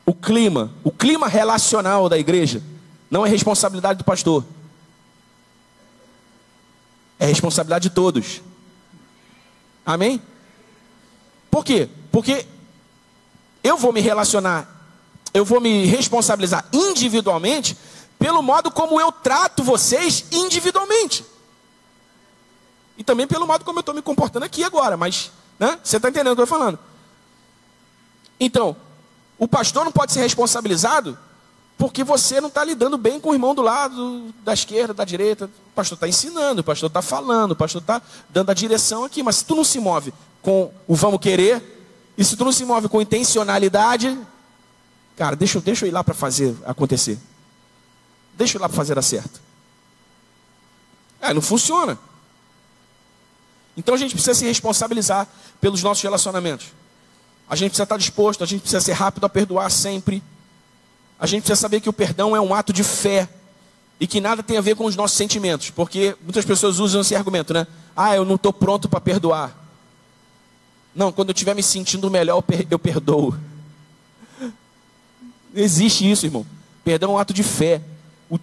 o clima relacional da igreja, não é responsabilidade do pastor. É responsabilidade de todos. Amém? Por quê? Porque eu vou me relacionar, eu vou me responsabilizar individualmente pelo modo como eu trato vocês individualmente. E também pelo modo como eu estou me comportando aqui agora. Mas, né? Você está entendendo o que eu estou falando? Então, o pastor não pode ser responsabilizado porque você não está lidando bem com o irmão do lado, da esquerda, da direita. O pastor está ensinando, o pastor está falando, o pastor está dando a direção aqui. Mas se tu não se move com o vamos querer, e se tu não se move com intencionalidade, cara, deixa eu ir lá para fazer acontecer. Deixa eu ir lá para fazer dar certo. Não funciona. Então a gente precisa se responsabilizar pelos nossos relacionamentos. A gente precisa estar disposto, a gente precisa ser rápido a perdoar sempre. A gente precisa saber que o perdão é um ato de fé e que nada tem a ver com os nossos sentimentos. Porque muitas pessoas usam esse argumento, né? Eu não estou pronto para perdoar. Não, quando eu estiver me sentindo melhor, eu perdoo. Não existe isso, irmão. Perdão é um ato de fé.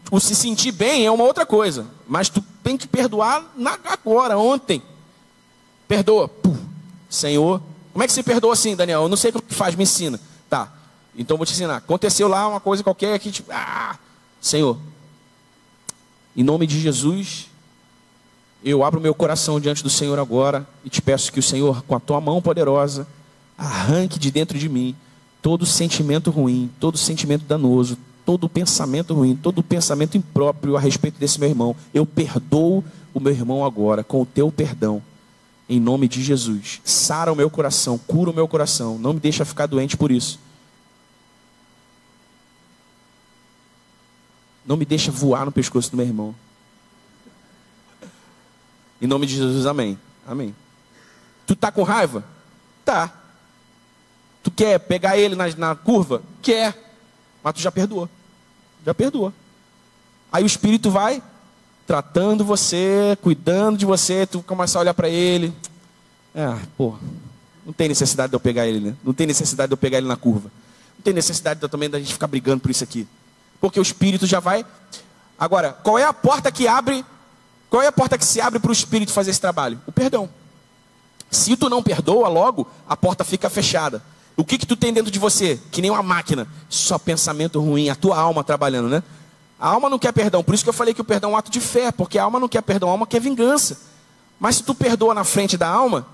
O se sentir bem é uma outra coisa. Mas tu tem que perdoar agora, ontem. Perdoa. Senhor. Como é que se perdoa assim, Daniel? Eu não sei como que faz, me ensina. Tá, então eu vou te ensinar. Aconteceu lá uma coisa qualquer que tipo, Senhor, em nome de Jesus, eu abro meu coração diante do Senhor agora e te peço que o Senhor, com a tua mão poderosa, arranque de dentro de mim todo sentimento ruim, todo sentimento danoso, todo pensamento ruim, todo pensamento impróprio a respeito desse meu irmão. Eu perdoo o meu irmão agora com o teu perdão. Em nome de Jesus, sara o meu coração, cura o meu coração, não me deixa ficar doente por isso. Não me deixa voar no pescoço do meu irmão. Em nome de Jesus, amém. Amém. Tu tá com raiva? Tá. Tu quer pegar ele na curva? Quer. Mas tu já perdoou. Já perdoou. Aí o Espírito vai tratando você, cuidando de você, tu começa a olhar para ele. Não tem necessidade de eu pegar ele, né? Não tem necessidade de eu pegar ele na curva. Não tem necessidade também da gente ficar brigando por isso aqui. Porque o Espírito já vai. Agora, qual é a porta que abre? Qual é a porta que se abre para o Espírito fazer esse trabalho? O perdão. Se tu não perdoa logo, a porta fica fechada. O que tu tem dentro de você? Que nem uma máquina. Só pensamento ruim, a tua alma trabalhando, né? A alma não quer perdão, por isso que eu falei que o perdão é um ato de fé, porque a alma não quer perdão, a alma quer vingança. Mas se tu perdoa na frente da alma,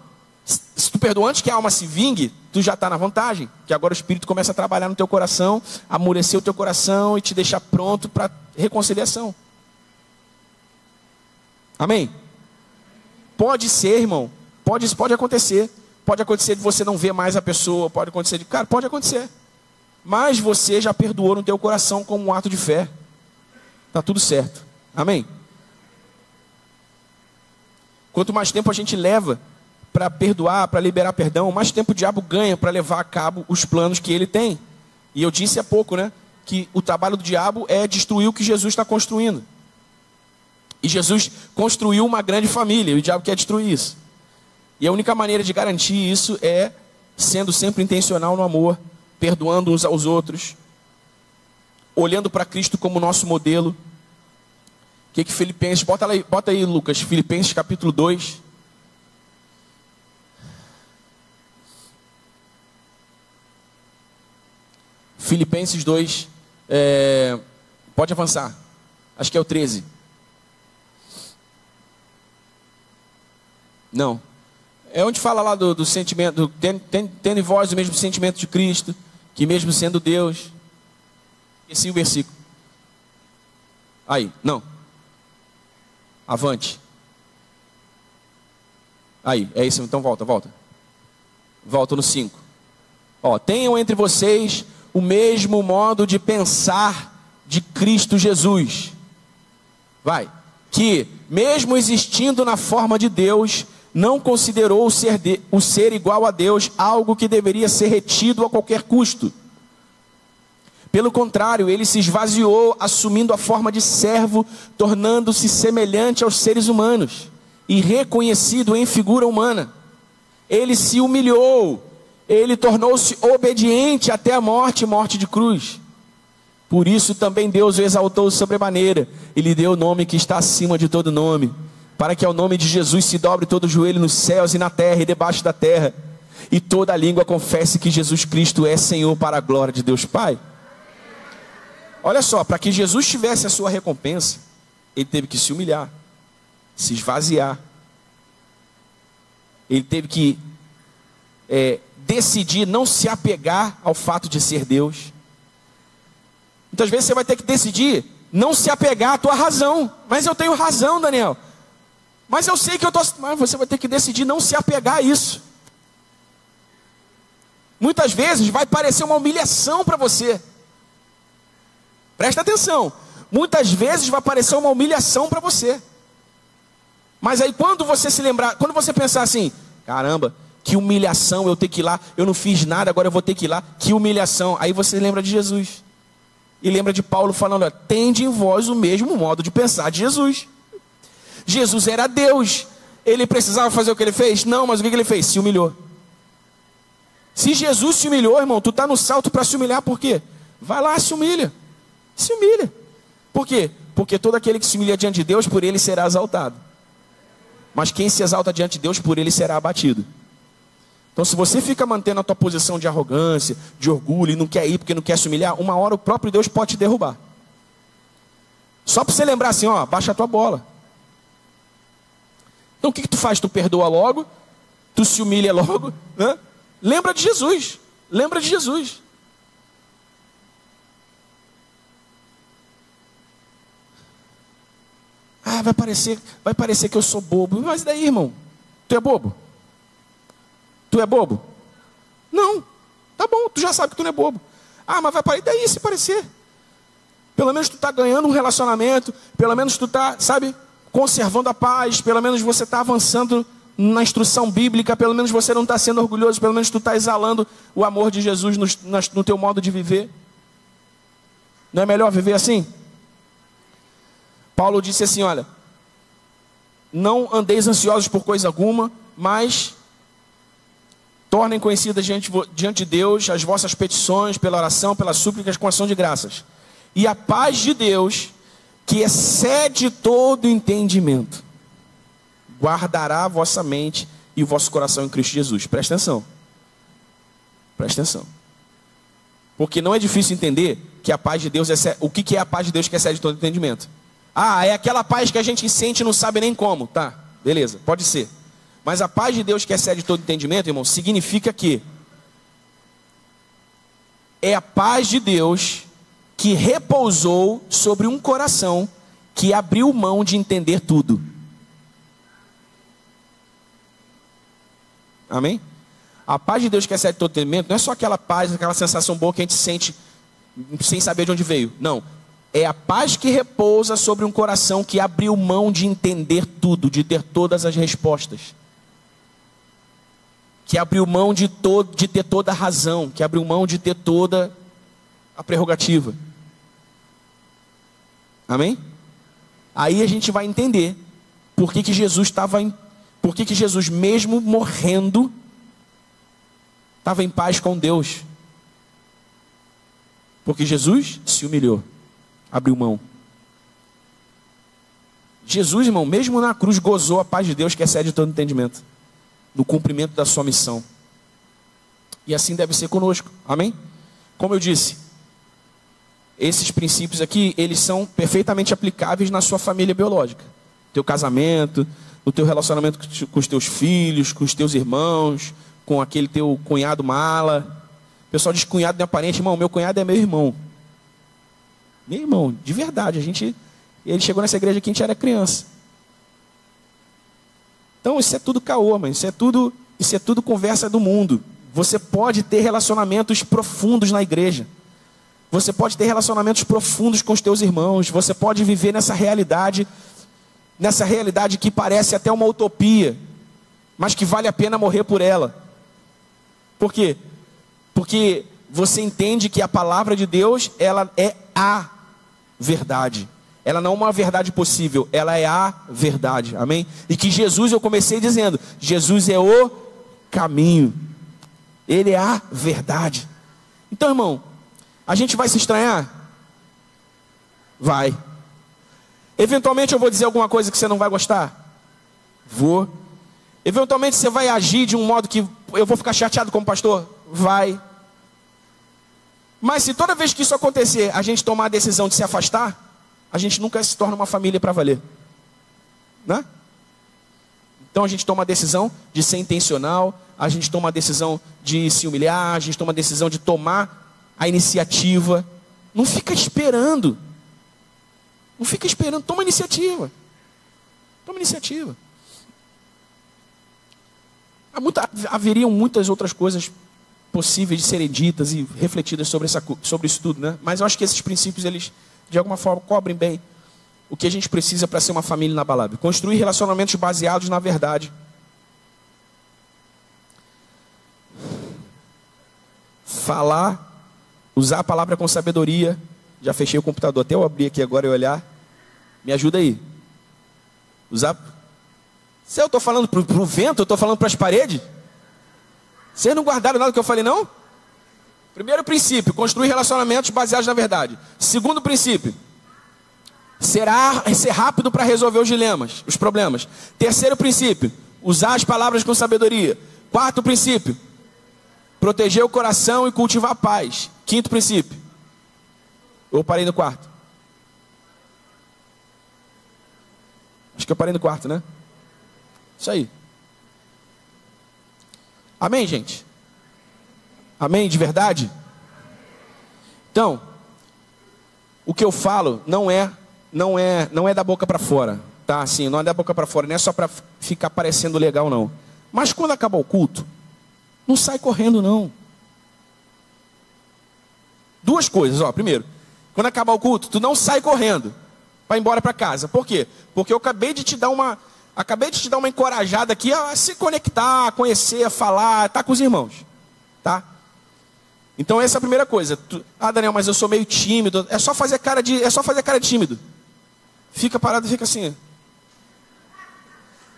se tu perdoa antes que a alma se vingue, tu já está na vantagem, que agora o Espírito começa a trabalhar no teu coração, amolecer o teu coração e te deixar pronto para reconciliação. Amém? Pode ser, irmão, pode acontecer. Pode acontecer de você não ver mais a pessoa, pode acontecer de... Cara, pode acontecer. Mas você já perdoou no teu coração como um ato de fé. Está tudo certo. Amém? Quanto mais tempo a gente leva para perdoar, para liberar perdão, mais tempo o diabo ganha para levar a cabo os planos que ele tem. E eu disse há pouco, né? Que o trabalho do diabo é destruir o que Jesus está construindo. E Jesus construiu uma grande família, e o diabo quer destruir isso. E a única maneira de garantir isso é sendo sempre intencional no amor, perdoando uns aos outros, olhando para Cristo como nosso modelo. O que Filipenses, bota aí Lucas, Filipenses capítulo 2. Filipenses 2, pode avançar, acho que é o 13. Não. É onde fala lá do sentimento, tendo em vós o mesmo sentimento de Cristo, que mesmo sendo Deus. Esqueci o versículo. Aí, não. Avante. Aí, é isso, então volta. Volta no 5. Tenham entre vocês o mesmo modo de pensar de Cristo Jesus. Que, mesmo existindo na forma de Deus, não considerou o ser igual a Deus algo que deveria ser retido a qualquer custo. Pelo contrário, ele se esvaziou, assumindo a forma de servo, tornando-se semelhante aos seres humanos e reconhecido em figura humana. Ele se humilhou, ele tornou-se obediente até a morte de cruz. Por isso também Deus o exaltou sobremaneira e lhe deu o nome que está acima de todo nome, para que ao nome de Jesus se dobre todo o joelho nos céus e na terra e debaixo da terra, e toda língua confesse que Jesus Cristo é Senhor, para a glória de Deus Pai. Olha só, para que Jesus tivesse a sua recompensa, ele teve que se humilhar, se esvaziar. Ele teve que decidir não se apegar ao fato de ser Deus. Muitas vezes você vai ter que decidir não se apegar à tua razão. Mas eu tenho razão, Daniel. Mas eu sei que eu estou... Mas você vai ter que decidir não se apegar a isso. Muitas vezes vai parecer uma humilhação para você. Presta atenção. Muitas vezes vai parecer uma humilhação para você. Mas aí quando você se lembrar, quando você pensar assim, caramba, que humilhação eu ter que ir lá, eu não fiz nada, agora eu vou ter que ir lá, que humilhação. Aí você lembra de Jesus. E lembra de Paulo falando, tende em vós o mesmo modo de pensar de Jesus. Jesus era Deus. Ele precisava fazer o que ele fez? Não, mas o que ele fez? Se humilhou. Se Jesus se humilhou, irmão, tu está no salto para se humilhar, por quê? Vai lá, se humilha. Se humilha. Por quê? Porque todo aquele que se humilha diante de Deus, por ele será exaltado. Mas quem se exalta diante de Deus, por ele será abatido. Então se você fica mantendo a tua posição de arrogância, de orgulho, e não quer ir porque não quer se humilhar, uma hora o próprio Deus pode te derrubar. Só para você lembrar assim, baixa a tua bola. Então o que tu faz? Tu perdoa logo, tu se humilha logo, né? Lembra de Jesus. Lembra de Jesus. Vai parecer que eu sou bobo. Mas daí, irmão? Tu é bobo? Tu é bobo? Não. Tá bom, tu já sabe que tu não é bobo. Mas vai parecer. Daí se parecer. Pelo menos tu está ganhando um relacionamento. Pelo menos tu está, conservando a paz. Pelo menos você está avançando na instrução bíblica. Pelo menos você não está sendo orgulhoso. Pelo menos tu está exalando o amor de Jesus no teu modo de viver. Não é melhor viver assim? Paulo disse assim, olha, não andeis ansiosos por coisa alguma, mas tornem conhecidas diante de Deus as vossas petições, pela oração, pelas súplicas, com ação de graças. E a paz de Deus, que excede todo entendimento, guardará a vossa mente e o vosso coração em Cristo Jesus. Presta atenção. Presta atenção. Porque não é difícil entender que a paz de Deus o que é a paz de Deus que excede todo entendimento. É aquela paz que a gente sente e não sabe nem como. Tá, beleza, pode ser. Mas a paz de Deus que excede todo entendimento, irmão, significa que é a paz de Deus que repousou sobre um coração que abriu mão de entender tudo. Amém? A paz de Deus que excede todo entendimento não é só aquela paz, aquela sensação boa que a gente sente sem saber de onde veio. Não. É a paz que repousa sobre um coração que abriu mão de entender tudo, de ter todas as respostas. Que abriu mão de ter toda a razão, que abriu mão de ter toda a prerrogativa. Amém? Aí a gente vai entender por que Jesus mesmo morrendo estava em paz com Deus. Porque Jesus se humilhou. Abriu mão. Jesus, irmão, mesmo na cruz, gozou a paz de Deus que excede todo entendimento, no cumprimento da sua missão. E assim deve ser conosco. Amém? Como eu disse, esses princípios aqui, eles são perfeitamente aplicáveis na sua família biológica. No teu casamento, no teu relacionamento com os teus filhos, com os teus irmãos, com aquele teu cunhado mala. O pessoal diz cunhado não é parente. Irmão, meu cunhado é meu irmão. Meu irmão, de verdade, ele chegou nessa igreja aqui, a gente era criança. Então isso é tudo caô, mano. Isso é tudo conversa do mundo. Você pode ter relacionamentos profundos na igreja. Você pode ter relacionamentos profundos com os teus irmãos. Você pode viver nessa realidade que parece até uma utopia, mas que vale a pena morrer por ela. Por quê? Porque você entende que a palavra de Deus, ela é a verdade. Ela não é uma verdade possível, ela é a verdade, amém? E que Jesus, eu comecei dizendo, Jesus é o caminho, Ele é a verdade. Então, irmão, a gente vai se estranhar? Vai. Eventualmente eu vou dizer alguma coisa que você não vai gostar? Vou. Eventualmente você vai agir de um modo que eu vou ficar chateado como pastor? Vai. Mas se toda vez que isso acontecer, a gente tomar a decisão de se afastar, a gente nunca se torna uma família para valer, né? Então a gente toma a decisão de ser intencional, a gente toma a decisão de se humilhar, a gente toma a decisão de tomar a iniciativa. Não fica esperando. Não fica esperando, toma iniciativa. Toma iniciativa. Haveriam muitas outras coisas possíveis de serem ditas e refletidas sobre isso tudo, né? Mas eu acho que esses princípios, eles de alguma forma cobrem bem o que a gente precisa para ser uma família inabalável. Construir relacionamentos baseados na verdade. Falar, usar a palavra com sabedoria. Já fechei o computador, até eu abrir aqui agora e olhar. Me ajuda aí. Usar. Se eu estou falando para o vento, eu estou falando para as paredes? Vocês não guardaram nada do que eu falei, não? Primeiro princípio, construir relacionamentos baseados na verdade. Segundo princípio, ser rápido para resolver os dilemas, os problemas. Terceiro princípio, usar as palavras com sabedoria. Quarto princípio, proteger o coração e cultivar a paz. Quinto princípio, eu parei no quarto. Acho que eu parei no quarto, né? Isso aí. Amém, gente? Amém? De verdade? Então, o que eu falo não é da boca para fora, tá? Assim, não é da boca para fora, não é só para ficar parecendo legal, não. Mas quando acabar o culto, não sai correndo, não. Duas coisas, ó. Primeiro, quando acabar o culto, tu não sai correndo para ir embora para casa. Por quê? Porque eu acabei de te dar uma encorajada aqui a se conectar, a conhecer, a falar, tá com os irmãos, tá? Então essa é a primeira coisa. Daniel, mas eu sou meio tímido. É só fazer cara de tímido. Fica parado e fica assim.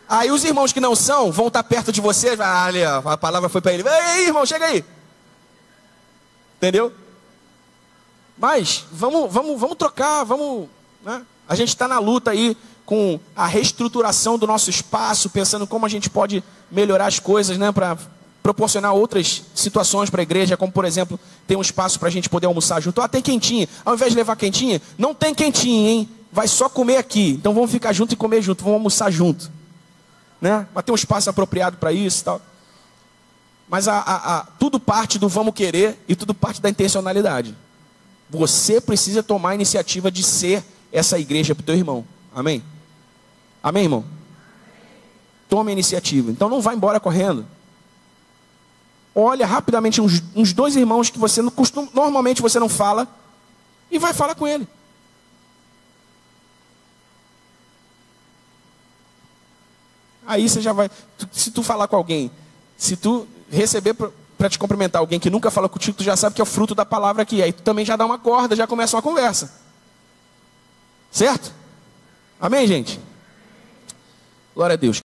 Aí os irmãos que não são vão estar perto de você. Ali, a palavra foi para ele. Ei, irmão, chega aí. Entendeu? Mas vamos trocar, né? A gente está na luta aí com a reestruturação do nosso espaço, pensando como a gente pode melhorar as coisas, né, para proporcionar outras situações para a igreja, como por exemplo, ter um espaço para a gente poder almoçar junto. Tem quentinha. Ao invés de levar quentinha, não tem quentinha, hein? Vai só comer aqui. Então vamos ficar junto e comer junto, vamos almoçar junto, né? Vai ter um espaço apropriado para isso e tal. Mas tudo parte do vamos querer e tudo parte da intencionalidade. Você precisa tomar a iniciativa de ser essa igreja para o teu irmão. Amém? Amém, irmão? Tome a iniciativa. Então não vá embora correndo. Olha rapidamente uns dois irmãos que você não costuma, normalmente você não fala, e vai falar com ele. Aí você já vai. Se tu falar com alguém, se tu receber para te cumprimentar alguém que nunca fala contigo, tu já sabe que é o fruto da palavra aqui. Aí tu também já dá uma corda, já começa uma conversa. Certo? Amém, gente? Glória a Deus.